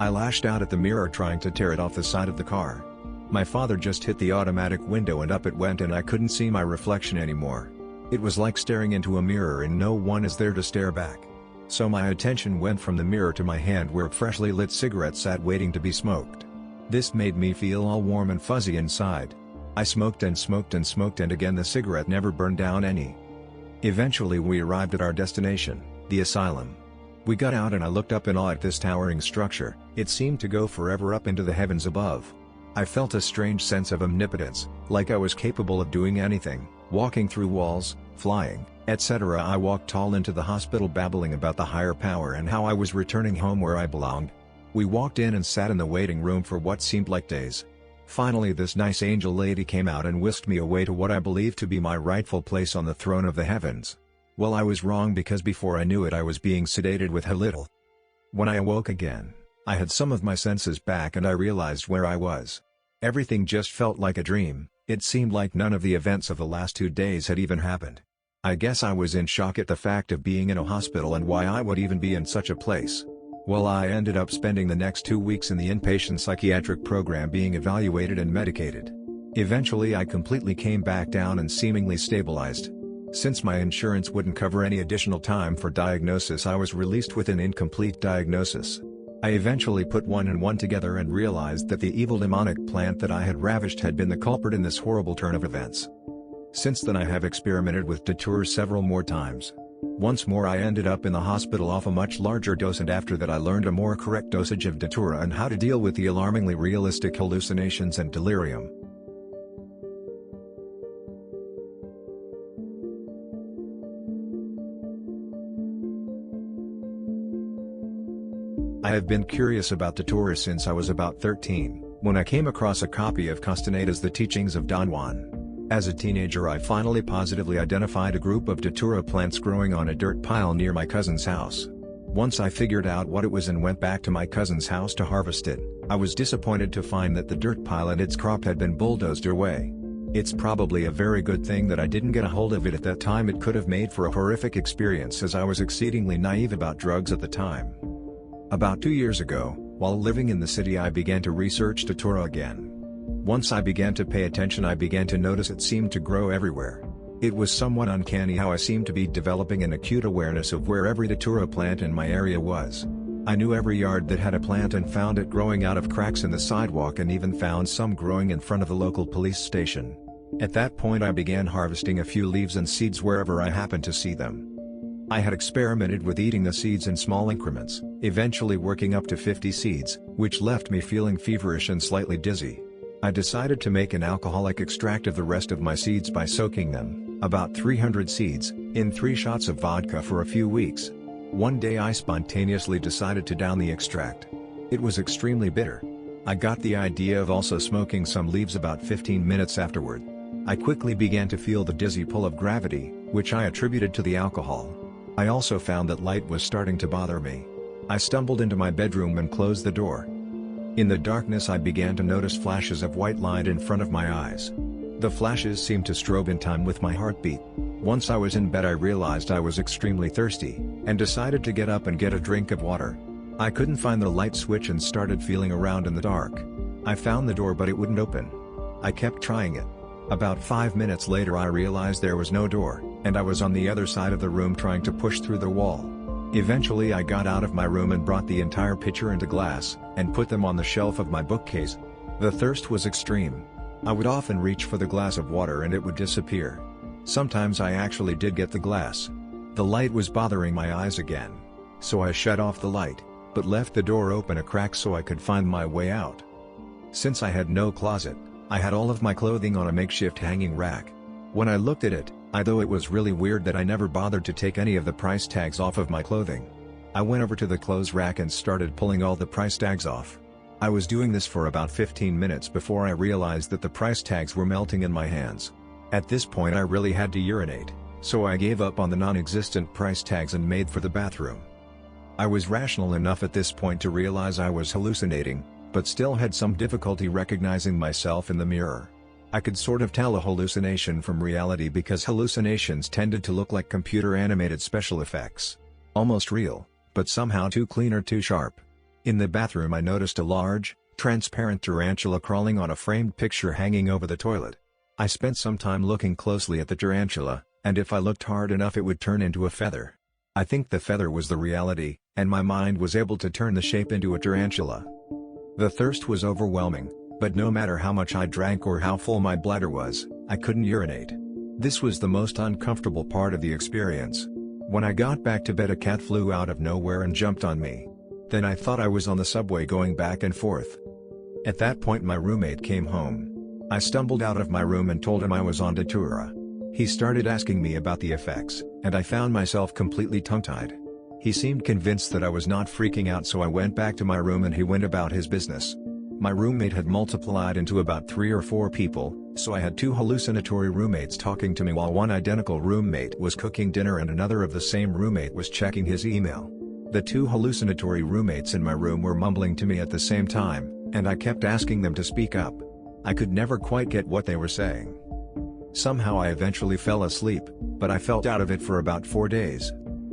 I lashed out at the mirror trying to tear it off the side of the car. My father just hit the automatic window and up it went and I couldn't see my reflection anymore. It was like staring into a mirror and no one is there to stare back. So my attention went from the mirror to my hand where a freshly lit cigarette sat waiting to be smoked. This made me feel all warm and fuzzy inside. I smoked and smoked and smoked and again the cigarette never burned down any. Eventually we arrived at our destination, the asylum. We got out and I looked up in awe at this towering structure. It seemed to go forever up into the heavens above. I felt a strange sense of omnipotence, like I was capable of doing anything, walking through walls, flying, etc. I walked tall into the hospital babbling about the higher power and how I was returning home where I belonged. We walked in and sat in the waiting room for what seemed like days. Finally this nice angel lady came out and whisked me away to what I believed to be my rightful place on the throne of the heavens. Well, I was wrong, because before I knew it I was being sedated with Halil. When I awoke again, I had some of my senses back and I realized where I was. Everything just felt like a dream. It seemed like none of the events of the last 2 days had even happened. I guess I was in shock at the fact of being in a hospital and why I would even be in such a place. Well, I ended up spending the next 2 weeks in the inpatient psychiatric program being evaluated and medicated. Eventually I completely came back down and seemingly stabilized. Since my insurance wouldn't cover any additional time for diagnosis, I was released with an incomplete diagnosis. I eventually put 1 and 1 together and realized that the evil demonic plant that I had ravished had been the culprit in this horrible turn of events. Since then I have experimented with Datura several more times. Once more I ended up in the hospital off a much larger dose, and after that I learned a more correct dosage of Datura and how to deal with the alarmingly realistic hallucinations and delirium. I have been curious about Datura since I was about 13, when I came across a copy of Castaneda's The Teachings of Don Juan. As a teenager I finally positively identified a group of Datura plants growing on a dirt pile near my cousin's house. Once I figured out what it was and went back to my cousin's house to harvest it, I was disappointed to find that the dirt pile and its crop had been bulldozed away. It's probably a very good thing that I didn't get a hold of it at that time. It could have made for a horrific experience, as I was exceedingly naive about drugs at the time. About 2 years ago, while living in the city, I began to research Datura again. Once I began to pay attention, I began to notice it seemed to grow everywhere. It was somewhat uncanny how I seemed to be developing an acute awareness of where every Datura plant in my area was. I knew every yard that had a plant and found it growing out of cracks in the sidewalk, and even found some growing in front of the local police station. At that point I began harvesting a few leaves and seeds wherever I happened to see them. I had experimented with eating the seeds in small increments, eventually working up to 50 seeds, which left me feeling feverish and slightly dizzy. I decided to make an alcoholic extract of the rest of my seeds by soaking them, about 300 seeds, in 3 shots of vodka for a few weeks. One day I spontaneously decided to down the extract. It was extremely bitter. I got the idea of also smoking some leaves about 15 minutes afterward. I quickly began to feel the dizzy pull of gravity, which I attributed to the alcohol. I also found that light was starting to bother me. I stumbled into my bedroom and closed the door. In the darkness I began to notice flashes of white light in front of my eyes. The flashes seemed to strobe in time with my heartbeat. Once I was in bed I realized I was extremely thirsty, and decided to get up and get a drink of water. I couldn't find the light switch and started feeling around in the dark. I found the door but it wouldn't open. I kept trying it. About 5 minutes later I realized there was no door, and I was on the other side of the room trying to push through the wall. Eventually I got out of my room and brought the entire pitcher and a glass, and put them on the shelf of my bookcase. The thirst was extreme. I would often reach for the glass of water and it would disappear. Sometimes I actually did get the glass. The light was bothering my eyes again. So I shut off the light, but left the door open a crack so I could find my way out. Since I had no closet, I had all of my clothing on a makeshift hanging rack. When I looked at it, I thought it was really weird that I never bothered to take any of the price tags off of my clothing. I went over to the clothes rack and started pulling all the price tags off. I was doing this for about 15 minutes before I realized that the price tags were melting in my hands. At this point I really had to urinate, so I gave up on the non-existent price tags and made for the bathroom. I was rational enough at this point to realize I was hallucinating, but still had some difficulty recognizing myself in the mirror. I could sort of tell a hallucination from reality because hallucinations tended to look like computer-animated special effects. Almost real, but somehow too clean or too sharp. In the bathroom I noticed a large, transparent tarantula crawling on a framed picture hanging over the toilet. I spent some time looking closely at the tarantula, and if I looked hard enough it would turn into a feather. I think the feather was the reality, and my mind was able to turn the shape into a tarantula. The thirst was overwhelming, but no matter how much I drank or how full my bladder was, I couldn't urinate. This was the most uncomfortable part of the experience. When I got back to bed, a cat flew out of nowhere and jumped on me. Then I thought I was on the subway going back and forth. At that point my roommate came home. I stumbled out of my room and told him I was on Datura. He started asking me about the effects, and I found myself completely tongue-tied. He seemed convinced that I was not freaking out, so I went back to my room and he went about his business. My roommate had multiplied into about 3 or 4 people, so I had 2 hallucinatory roommates talking to me while one identical roommate was cooking dinner and another of the same roommate was checking his email. The 2 hallucinatory roommates in my room were mumbling to me at the same time, and I kept asking them to speak up. I could never quite get what they were saying. Somehow I eventually fell asleep, but I felt out of it for about 4 days.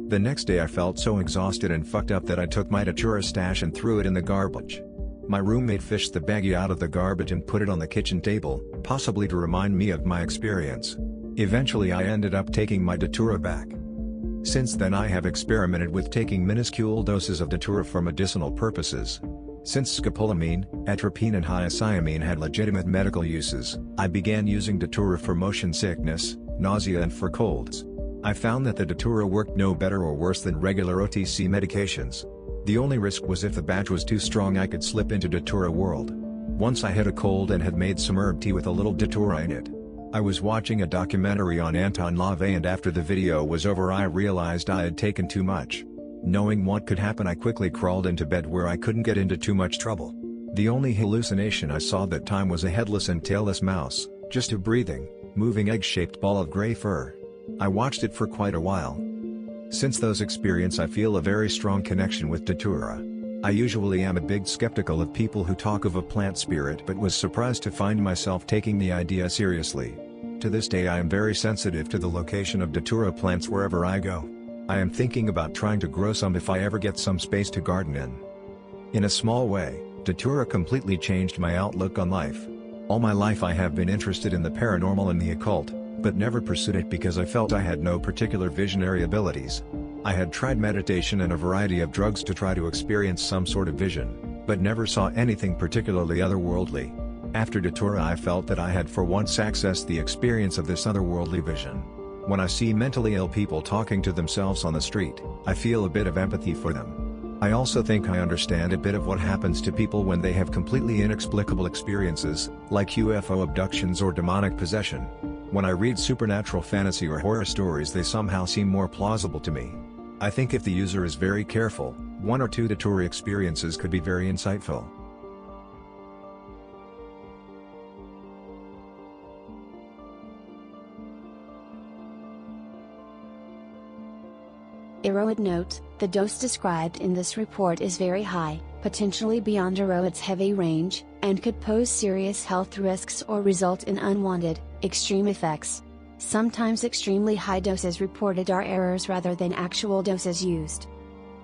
The next day I felt so exhausted and fucked up that I took my Datura stash and threw it in the garbage. My roommate fished the baggie out of the garbage and put it on the kitchen table, possibly to remind me of my experience. Eventually I ended up taking my Datura back. Since then I have experimented with taking minuscule doses of Datura for medicinal purposes. Since scopolamine, atropine and hyoscyamine had legitimate medical uses, I began using Datura for motion sickness, nausea and for colds. I found that the Datura worked no better or worse than regular OTC medications. The only risk was if the batch was too strong I could slip into Datura world. Once I had a cold and had made some herb tea with a little Datura in it. I was watching a documentary on Anton LaVey and after the video was over I realized I had taken too much. Knowing what could happen I quickly crawled into bed where I couldn't get into too much trouble. The only hallucination I saw that time was a headless and tailless mouse, just a breathing, moving egg-shaped ball of gray fur. I watched it for quite a while. Since those experiences I feel a very strong connection with Datura. I usually am a big skeptical of people who talk of a plant spirit but was surprised to find myself taking the idea seriously. To this day I am very sensitive to the location of Datura plants wherever I go. I am thinking about trying to grow some if I ever get some space to garden in. In a small way, Datura completely changed my outlook on life. All my life I have been interested in the paranormal and the occult, but never pursued it because I felt I had no particular visionary abilities. I had tried meditation and a variety of drugs to try to experience some sort of vision, but never saw anything particularly otherworldly. After Datura I felt that I had for once accessed the experience of this otherworldly vision. When I see mentally ill people talking to themselves on the street, I feel a bit of empathy for them. I also think I understand a bit of what happens to people when they have completely inexplicable experiences, like UFO abductions or demonic possession. When I read supernatural fantasy or horror stories they somehow seem more plausible to me. I think if the user is very careful, 1 or 2 Datura experiences could be very insightful. Erode note, the dose described in this report is very high, potentially beyond Erode's heavy range, and could pose serious health risks or result in unwanted, extreme effects. Sometimes extremely high doses reported are errors rather than actual doses used.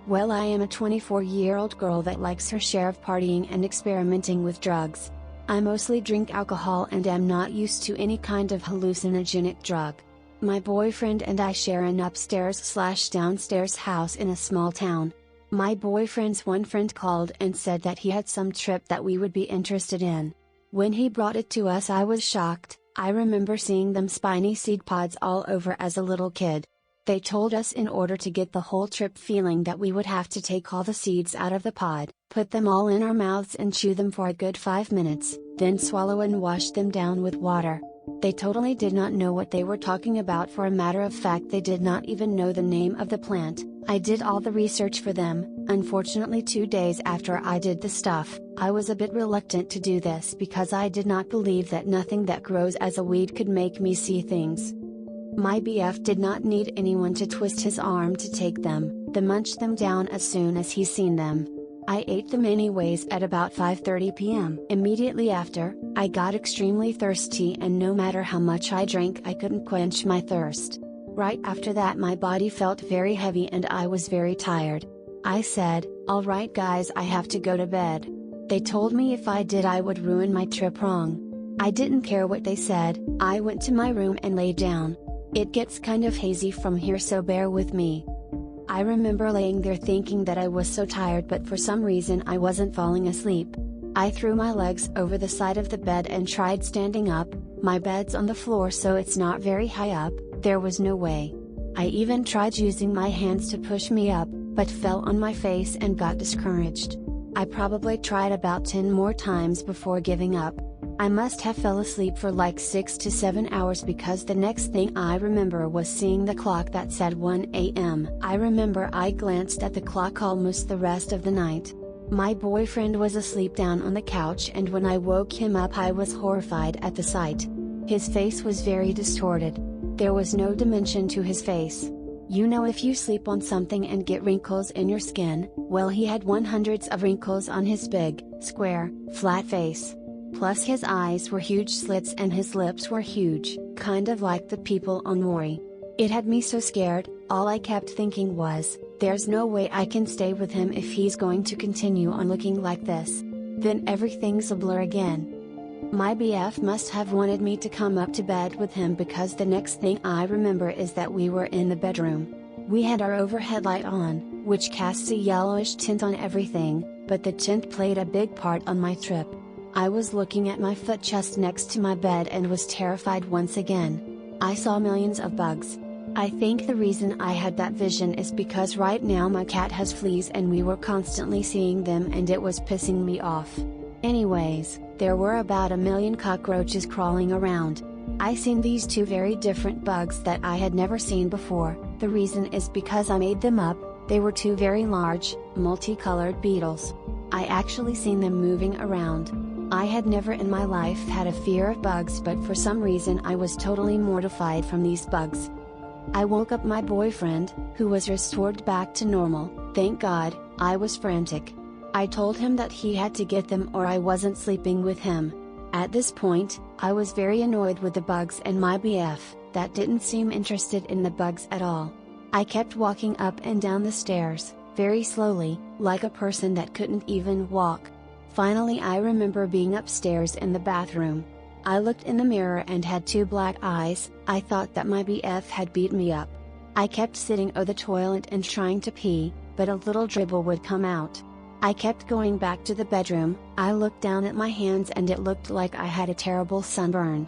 Well, I am a 24-year-old girl that likes her share of partying and experimenting with drugs. I mostly drink alcohol and am not used to any kind of hallucinogenic drug. My boyfriend and I share an upstairs/downstairs house in a small town. My boyfriend's one friend called and said that he had some trip that we would be interested in. When he brought it to us I was shocked. I remember seeing them spiny seed pods all over as a little kid. They told us in order to get the whole trip feeling that we would have to take all the seeds out of the pod, put them all in our mouths and chew them for a good 5 minutes, then swallow and wash them down with water. They totally did not know what they were talking about. For a matter of fact, they did not even know the name of the plant. I did all the research for them. Unfortunately, 2 days after I did the stuff, I was a bit reluctant to do this because I did not believe that nothing that grows as a weed could make me see things. My BF did not need anyone to twist his arm to take them, to munch them down as soon as he seen them. I ate them anyways at about 5:30 p.m. Immediately after, I got extremely thirsty and no matter how much I drank I couldn't quench my thirst. Right after that my body felt very heavy and I was very tired. I said, "Alright guys, I have to go to bed." They told me if I did I would ruin my trip wrong. I didn't care what they said. I went to my room and lay down. It gets kind of hazy from here, so bear with me. I remember laying there thinking that I was so tired, but for some reason I wasn't falling asleep. I threw my legs over the side of the bed and tried standing up. My bed's on the floor so it's not very high up. There was no way. I even tried using my hands to push me up, but fell on my face and got discouraged. I probably tried about 10 more times before giving up. I must have fell asleep for like 6 to 7 hours because the next thing I remember was seeing the clock that said 1 a.m. I remember I glanced at the clock almost the rest of the night. My boyfriend was asleep down on the couch, and when I woke him up I was horrified at the sight. His face was very distorted. There was no dimension to his face. You know, if you sleep on something and get wrinkles in your skin, well, he had hundreds of wrinkles on his big, square, flat face. Plus his eyes were huge slits and his lips were huge, kind of like the people on Maury. It had me so scared. All I kept thinking was, there's no way I can stay with him if he's going to continue on looking like this. Then everything's a blur again. My BF must have wanted me to come up to bed with him, because the next thing I remember is that we were in the bedroom. We had our overhead light on, which casts a yellowish tint on everything, but the tint played a big part on my trip. I was looking at my foot just next to my bed and was terrified once again. I saw millions of bugs. I think the reason I had that vision is because right now my cat has fleas and we were constantly seeing them and it was pissing me off. Anyways, there were about 1 million cockroaches crawling around. I seen these 2 very different bugs that I had never seen before. The reason is because I made them up. They were 2 very large, multicolored beetles. I actually seen them moving around. I had never in my life had a fear of bugs, but for some reason I was totally mortified from these bugs. I woke up my boyfriend, who was restored back to normal. Thank God. I was frantic. I told him that he had to get them or I wasn't sleeping with him. At this point, I was very annoyed with the bugs and my BF, that didn't seem interested in the bugs at all. I kept walking up and down the stairs, very slowly, like a person that couldn't even walk. Finally I remember being upstairs in the bathroom. I looked in the mirror and had 2 black eyes. I thought that my BF had beat me up. I kept sitting on the toilet and trying to pee, but a little dribble would come out. I kept going back to the bedroom. I looked down at my hands and it looked like I had a terrible sunburn.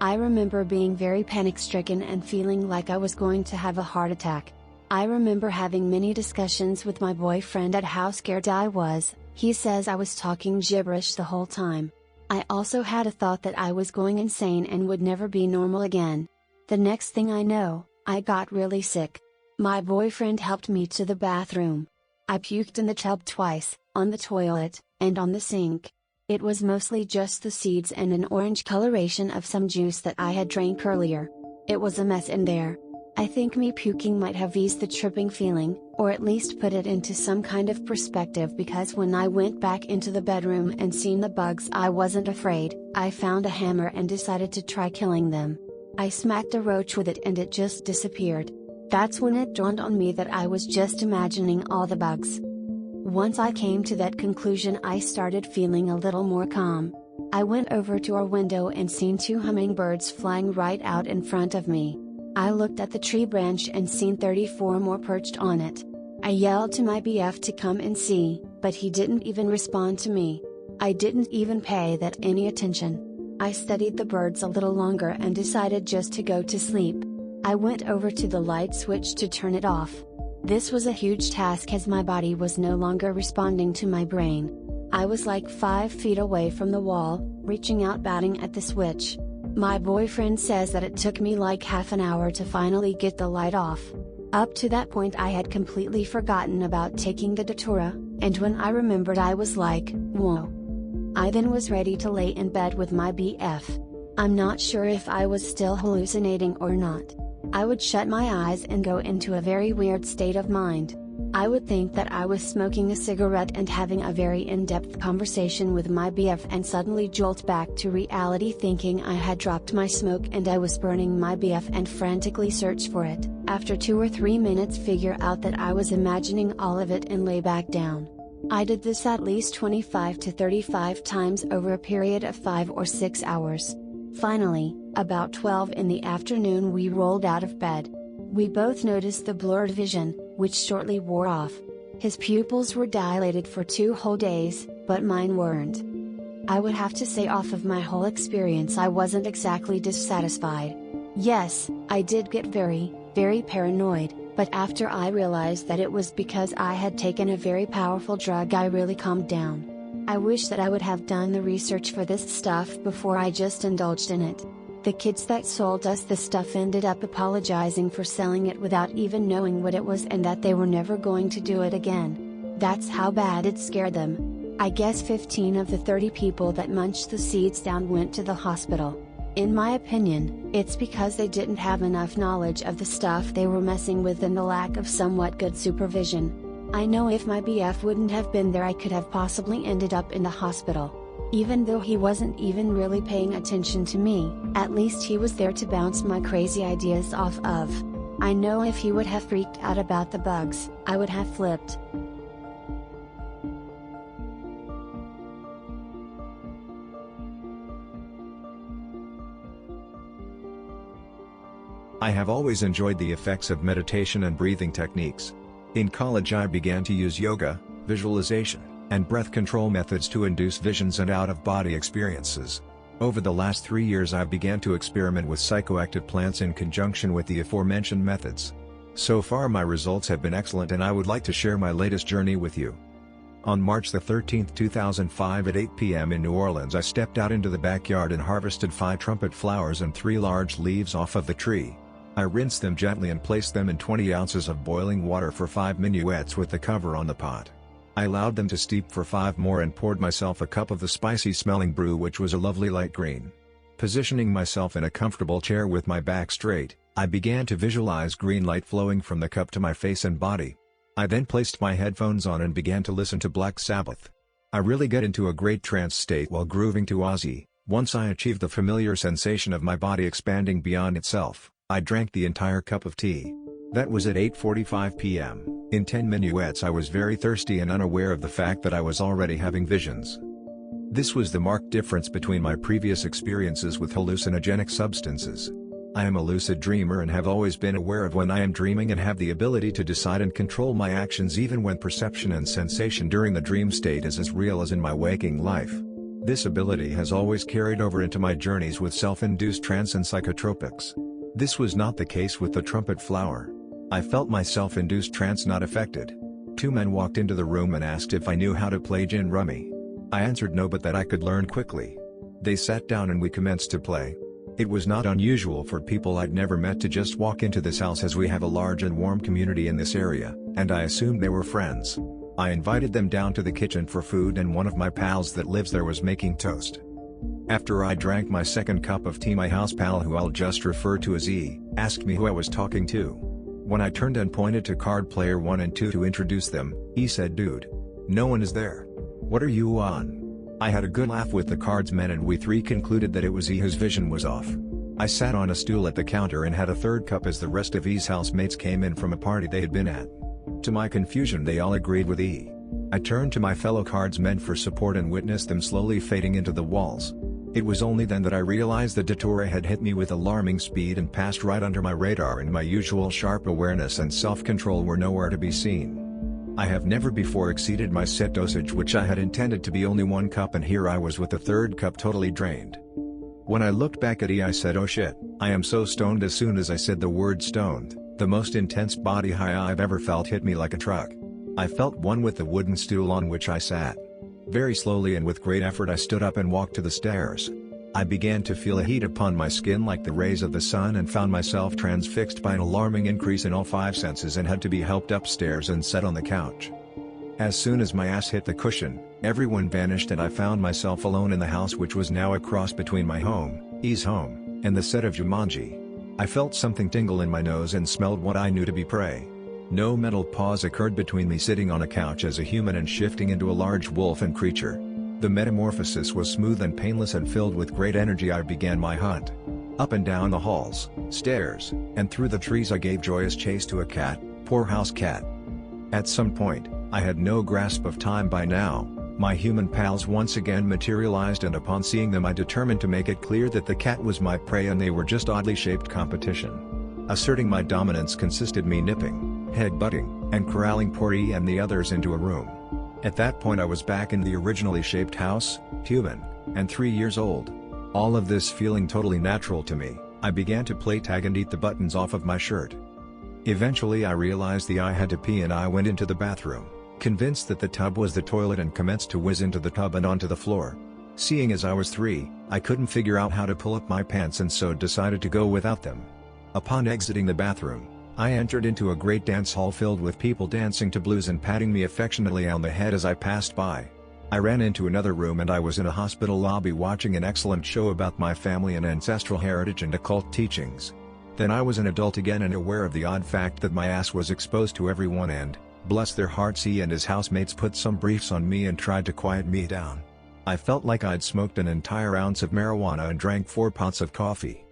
I remember being very panic-stricken and feeling like I was going to have a heart attack. I remember having many discussions with my boyfriend at how scared I was. He says I was talking gibberish the whole time. I also had a thought that I was going insane and would never be normal again. The next thing I know, I got really sick. My boyfriend helped me to the bathroom. I puked in the tub twice, on the toilet, and on the sink. It was mostly just the seeds and an orange coloration of some juice that I had drank earlier. It was a mess in there. I think me puking might have eased the tripping feeling, or at least put it into some kind of perspective, because when I went back into the bedroom and seen the bugs I wasn't afraid. I found a hammer and decided to try killing them. I smacked a roach with it and it just disappeared. That's when it dawned on me that I was just imagining all the bugs. Once I came to that conclusion, I started feeling a little more calm. I went over to our window and seen 2 hummingbirds flying right out in front of me. I looked at the tree branch and seen 34 more perched on it. I yelled to my BF to come and see, but he didn't even respond to me. I didn't even pay that any attention. I studied the birds a little longer and decided just to go to sleep. I went over to the light switch to turn it off. This was a huge task as my body was no longer responding to my brain. I was like 5 feet away from the wall, reaching out, batting at the switch. My boyfriend says that it took me like half an hour to finally get the light off. Up to that point I had completely forgotten about taking the Datura, and when I remembered I was like, whoa. I then was ready to lay in bed with my BF. I'm not sure if I was still hallucinating or not. I would shut my eyes and go into a very weird state of mind. I would think that I was smoking a cigarette and having a very in-depth conversation with my BF, and suddenly jolt back to reality thinking I had dropped my smoke and I was burning my BF and frantically search for it. After 2 or 3 minutes figure out that I was imagining all of it and lay back down. I did this at least 25 to 35 times over a period of 5 or 6 hours. Finally, about 12 in the afternoon we rolled out of bed. We both noticed the blurred vision, which shortly wore off. His pupils were dilated for 2 whole days, but mine weren't. I would have to say off of my whole experience I wasn't exactly dissatisfied. Yes, I did get very, very paranoid, but after I realized that it was because I had taken a very powerful drug, I really calmed down. I wish that I would have done the research for this stuff before I just indulged in it. The kids that sold us the stuff ended up apologizing for selling it without even knowing what it was and that they were never going to do it again. That's how bad it scared them. I guess 15 of the 30 people that munched the seeds down went to the hospital. In my opinion, it's because they didn't have enough knowledge of the stuff they were messing with and the lack of somewhat good supervision. I know if my BF wouldn't have been there, I could have possibly ended up in the hospital. Even though he wasn't even really paying attention to me, at least he was there to bounce my crazy ideas off of. I know if he would have freaked out about the bugs, I would have flipped. I have always enjoyed the effects of meditation and breathing techniques. In college I began to use yoga, visualization, and breath control methods to induce visions and out-of-body experiences. Over the last 3 years I began to experiment with psychoactive plants in conjunction with the aforementioned methods. So far my results have been excellent and I would like to share my latest journey with you. On March 13, 2005 at 8 p.m. in New Orleans, I stepped out into the backyard and harvested 5 trumpet flowers and 3 large leaves off of the tree. I rinsed them gently and placed them in 20 ounces of boiling water for 5 minuets with the cover on the pot. I allowed them to steep for 5 more and poured myself a cup of the spicy smelling brew, which was a lovely light green. Positioning myself in a comfortable chair with my back straight, I began to visualize green light flowing from the cup to my face and body. I then placed my headphones on and began to listen to Black Sabbath. I really get into a great trance state while grooving to Ozzy. Once I achieved the familiar sensation of my body expanding beyond itself, I drank the entire cup of tea. That was at 8:45 p.m. In 10 minuets I was very thirsty and unaware of the fact that I was already having visions. This was the marked difference between my previous experiences with hallucinogenic substances. I am a lucid dreamer and have always been aware of when I am dreaming and have the ability to decide and control my actions even when perception and sensation during the dream state is as real as in my waking life. This ability has always carried over into my journeys with self-induced trance and psychotropics. This was not the case with the trumpet flower. I felt my self-induced trance not affected. 2 men walked into the room and asked if I knew how to play gin rummy. I answered no, but that I could learn quickly. They sat down and we commenced to play. It was not unusual for people I'd never met to just walk into this house, as we have a large and warm community in this area, and I assumed they were friends. I invited them down to the kitchen for food and one of my pals that lives there was making toast. After I drank my second cup of tea, my house pal, who I'll just refer to as E, asked me who I was talking to. When I turned and pointed to card player 1 and 2 to introduce them, E said, "Dude, no one is there. What are you on?" I had a good laugh with the cards men and we 3 concluded that it was E whose vision was off. I sat on a stool at the counter and had a third cup as the rest of E's housemates came in from a party they had been at. To my confusion, they all agreed with E. I turned to my fellow cardsmen for support and witnessed them slowly fading into the walls. It was only then that I realized that Datura had hit me with alarming speed and passed right under my radar, and my usual sharp awareness and self-control were nowhere to be seen. I have never before exceeded my set dosage, which I had intended to be only 1 cup, and here I was with the third cup totally drained. When I looked back at E, I said, "Oh shit, I am so stoned." As soon as I said the word stoned, the most intense body high I've ever felt hit me like a truck. I felt one with the wooden stool on which I sat. Very slowly and with great effort I stood up and walked to the stairs. I began to feel a heat upon my skin like the rays of the sun and found myself transfixed by an alarming increase in all 5 senses and had to be helped upstairs and set on the couch. As soon as my ass hit the cushion, everyone vanished and I found myself alone in the house, which was now a cross between my home, E's home, and the set of Jumanji. I felt something tingle in my nose and smelled what I knew to be prey. No mental pause occurred between me sitting on a couch as a human and shifting into a large wolf and creature. The metamorphosis was smooth and painless, and filled with great energy I began my hunt. Up and down the halls, stairs, and through the trees I gave joyous chase to a cat, poor house cat. At some point, I had no grasp of time by now, my human pals once again materialized, and upon seeing them I determined to make it clear that the cat was my prey and they were just oddly shaped competition. Asserting my dominance consisted me nipping, head-butting, and corralling poor E and the others into a room. At that point I was back in the originally shaped house, human, and 3 years old. All of this feeling totally natural to me, I began to play tag and eat the buttons off of my shirt. Eventually I realized I had to pee and I went into the bathroom, convinced that the tub was the toilet, and commenced to whiz into the tub and onto the floor. Seeing as I was 3, I couldn't figure out how to pull up my pants and so decided to go without them. Upon exiting the bathroom, I entered into a great dance hall filled with people dancing to blues and patting me affectionately on the head as I passed by. I ran into another room and I was in a hospital lobby watching an excellent show about my family and ancestral heritage and occult teachings. Then I was an adult again and aware of the odd fact that my ass was exposed to everyone, and, bless their hearts, he and his housemates put some briefs on me and tried to quiet me down. I felt like I'd smoked an entire ounce of marijuana and drank 4 pots of coffee.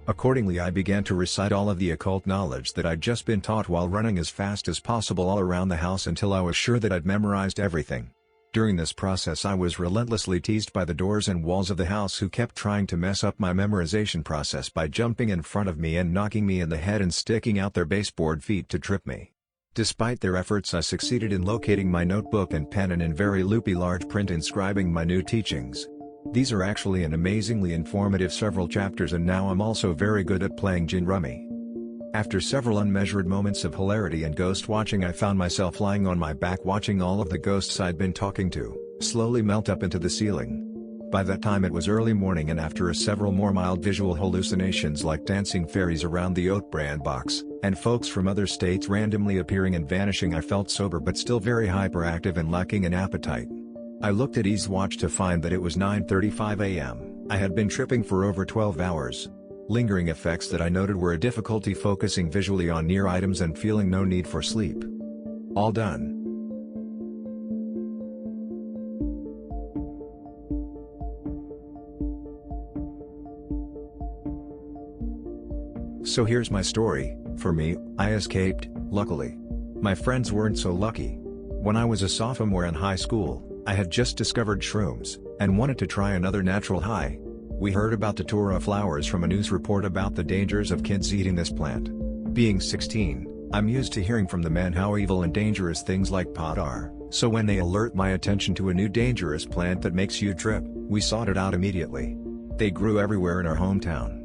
Accordingly I began to recite all of the occult knowledge that I'd just been taught while running as fast as possible all around the house until I was sure that I'd memorized everything. During this process I was relentlessly teased by the doors and walls of the house, who kept trying to mess up my memorization process by jumping in front of me and knocking me in the head and sticking out their baseboard feet to trip me. Despite their efforts I succeeded in locating my notebook and pen and in very loopy large print inscribing my new teachings. These are actually an amazingly informative several chapters, and now I'm also very good at playing gin rummy. After several unmeasured moments of hilarity and ghost watching, I found myself lying on my back watching all of the ghosts I'd been talking to slowly melt up into the ceiling. By that time it was early morning, and after several more mild visual hallucinations like dancing fairies around the oat bran box, and folks from other states randomly appearing and vanishing, I felt sober but still very hyperactive and lacking in appetite. I looked at E's watch to find that it was 9:35 a.m. I had been tripping for over 12 hours. Lingering effects that I noted were a difficulty focusing visually on near items and feeling no need for sleep. All done. So here's my story. For me, I escaped, luckily. My friends weren't so lucky. When I was a sophomore in high school, I had just discovered shrooms, and wanted to try another natural high. We heard about Datura flowers from a news report about the dangers of kids eating this plant. Being 16, I'm used to hearing from the men how evil and dangerous things like pot are, so when they alert my attention to a new dangerous plant that makes you trip, we sought it out immediately. They grew everywhere in our hometown.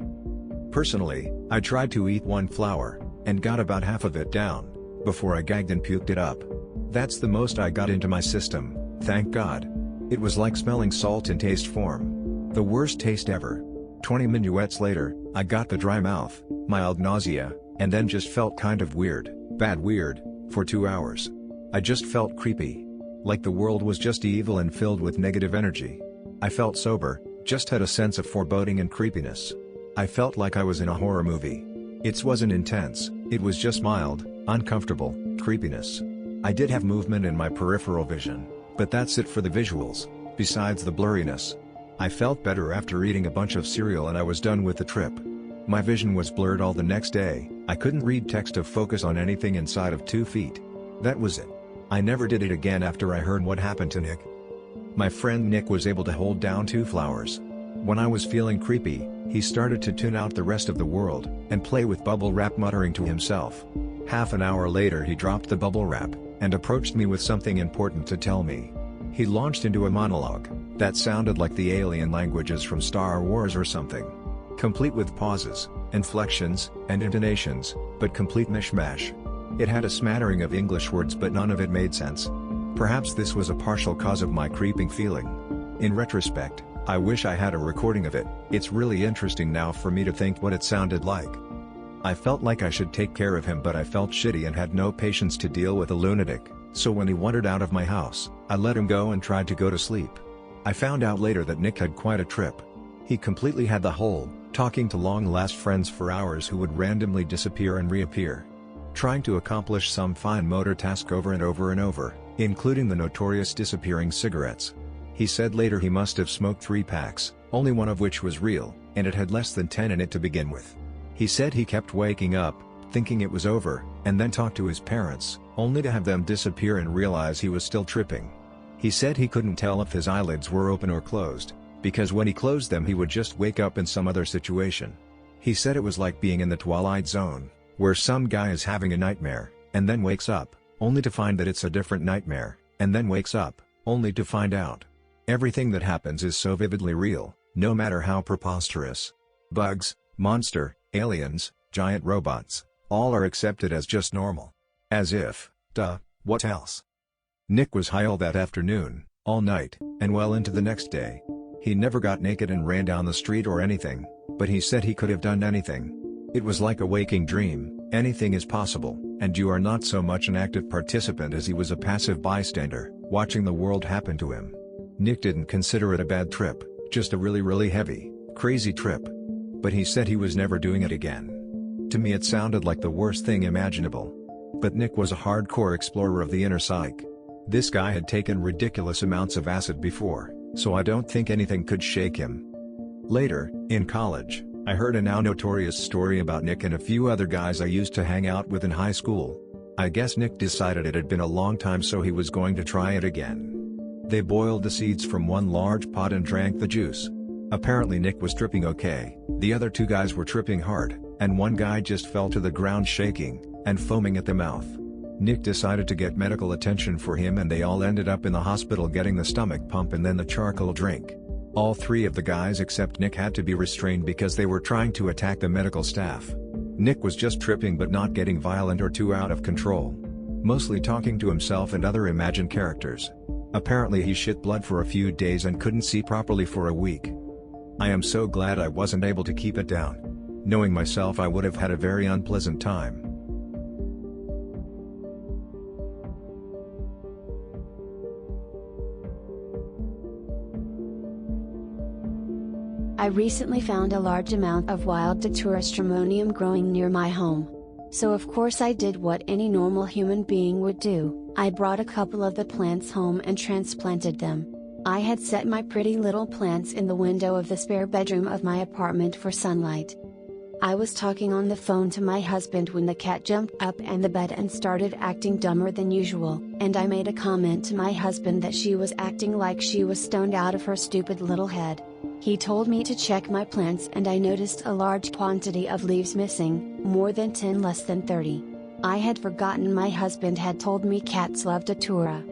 Personally, I tried to eat one flower, and got about half of it down, before I gagged and puked it up. That's the most I got into my system, thank God. It was like smelling salt in taste form. The worst taste ever. 20 minuets later, I got the dry mouth, mild nausea, and then just felt kind of weird, bad weird, for 2 hours. I just felt creepy. Like the world was just evil and filled with negative energy. I felt sober, just had a sense of foreboding and creepiness. I felt like I was in a horror movie. It wasn't intense, it was just mild, uncomfortable, creepiness. I did have movement in my peripheral vision, but that's it for the visuals, besides the blurriness. I felt better after eating a bunch of cereal and I was done with the trip. My vision was blurred all the next day, I couldn't read text or focus on anything inside of 2 feet. That was it. I never did it again after I heard what happened to Nick. My friend Nick was able to hold down 2 flowers. When I was feeling creepy, he started to tune out the rest of the world, and play with bubble wrap muttering to himself. Half an hour later he dropped the bubble wrap, and approached me with something important to tell me. He launched into a monologue, that sounded like the alien languages from Star Wars or something. Complete with pauses, inflections, and intonations, but complete mishmash. It had a smattering of English words but none of it made sense. Perhaps this was a partial cause of my creeping feeling. In retrospect, I wish I had a recording of it. It's really interesting now for me to think what it sounded like. I felt like I should take care of him, but I felt shitty and had no patience to deal with a lunatic, so when he wandered out of my house, I let him go and tried to go to sleep. I found out later that Nick had quite a trip. He completely had the whole, talking to long-last friends for hours who would randomly disappear and reappear. Trying to accomplish some fine motor task over and over and over, including the notorious disappearing cigarettes. He said later he must have smoked 3 packs, only one of which was real, and it had less than 10 in it to begin with. He said he kept waking up, thinking it was over, and then talked to his parents, only to have them disappear and realize he was still tripping. He said he couldn't tell if his eyelids were open or closed, because when he closed them he would just wake up in some other situation. He said it was like being in the Twilight Zone, where some guy is having a nightmare, and then wakes up, only to find that it's a different nightmare, and then wakes up, only to find out. Everything that happens is so vividly real, no matter how preposterous. Bugs, Monster, aliens, giant robots, all are accepted as just normal. As if, duh, what else? Nick was high all that afternoon, all night, and well into the next day. He never got naked and ran down the street or anything, but he said he could have done anything. It was like a waking dream, anything is possible, and you are not so much an active participant as he was a passive bystander, watching the world happen to him. Nick didn't consider it a bad trip, just a really heavy, crazy trip. But he said he was never doing it again. To me it sounded like the worst thing imaginable. But Nick was a hardcore explorer of the inner psyche. This guy had taken ridiculous amounts of acid before, so I don't think anything could shake him. Later, in college, I heard a now notorious story about Nick and a few other guys I used to hang out with in high school. I guess Nick decided it had been a long time so he was going to try it again. They boiled the seeds from one large pot and drank the juice. Apparently Nick was tripping okay, the other two guys were tripping hard, and one guy just fell to the ground shaking, and foaming at the mouth. Nick decided to get medical attention for him and they all ended up in the hospital getting the stomach pump and then the charcoal drink. All three of the guys except Nick had to be restrained because they were trying to attack the medical staff. Nick was just tripping but not getting violent or too out of control. Mostly talking to himself and other imagined characters. Apparently he shit blood for a few days and couldn't see properly for a week. I am so glad I wasn't able to keep it down. Knowing myself I would have had a very unpleasant time. I recently found a large amount of wild Datura stramonium growing near my home. So of course I did what any normal human being would do, I brought a couple of the plants home and transplanted them. I had set my pretty little plants in the window of the spare bedroom of my apartment for sunlight. I was talking on the phone to my husband when the cat jumped up in the bed and started acting dumber than usual, and I made a comment to my husband that she was acting like she was stoned out of her stupid little head. He told me to check my plants and I noticed a large quantity of leaves missing, more than 10 less than 30. I had forgotten my husband had told me cats love Datura.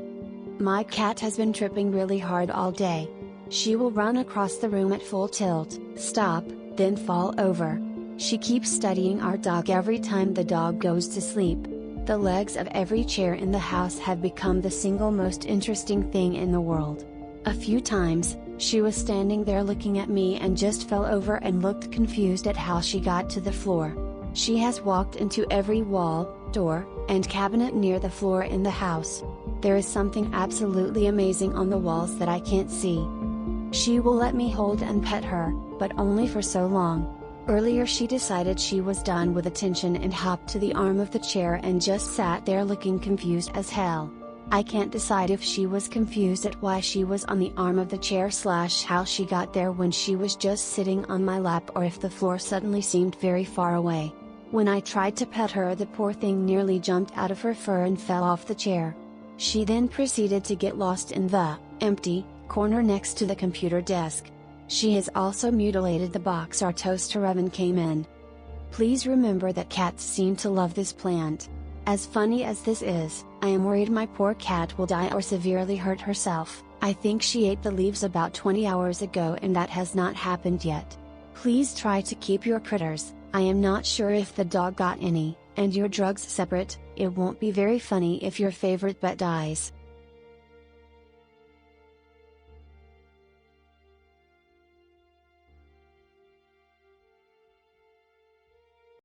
My cat has been tripping really hard all day. She will run across the room at full tilt, stop, then fall over. She keeps studying our dog every time the dog goes to sleep. The legs of every chair in the house have become the single most interesting thing in the world. A few times, she was standing there looking at me and just fell over and looked confused at how she got to the floor. She has walked into every wall, door, and cabinet near the floor in the house. There is something absolutely amazing on the walls that I can't see. She will let me hold and pet her, but only for so long. Earlier she decided she was done with attention and hopped to the arm of the chair and just sat there looking confused as hell. I can't decide if she was confused at why she was on the arm of the chair / how she got there when she was just sitting on my lap or if the floor suddenly seemed very far away. When I tried to pet her the poor thing nearly jumped out of her fur and fell off the chair. She then proceeded to get lost in the empty corner next to the computer desk. She has also mutilated the box our toaster oven came in. Please remember that cats seem to love this plant. As funny as this is, I am worried my poor cat will die or severely hurt herself. I think she ate the leaves about 20 hours ago and that has not happened yet. Please try to keep your critters, I am not sure if the dog got any, and your drugs separate. It won't be very funny if your favorite pet dies.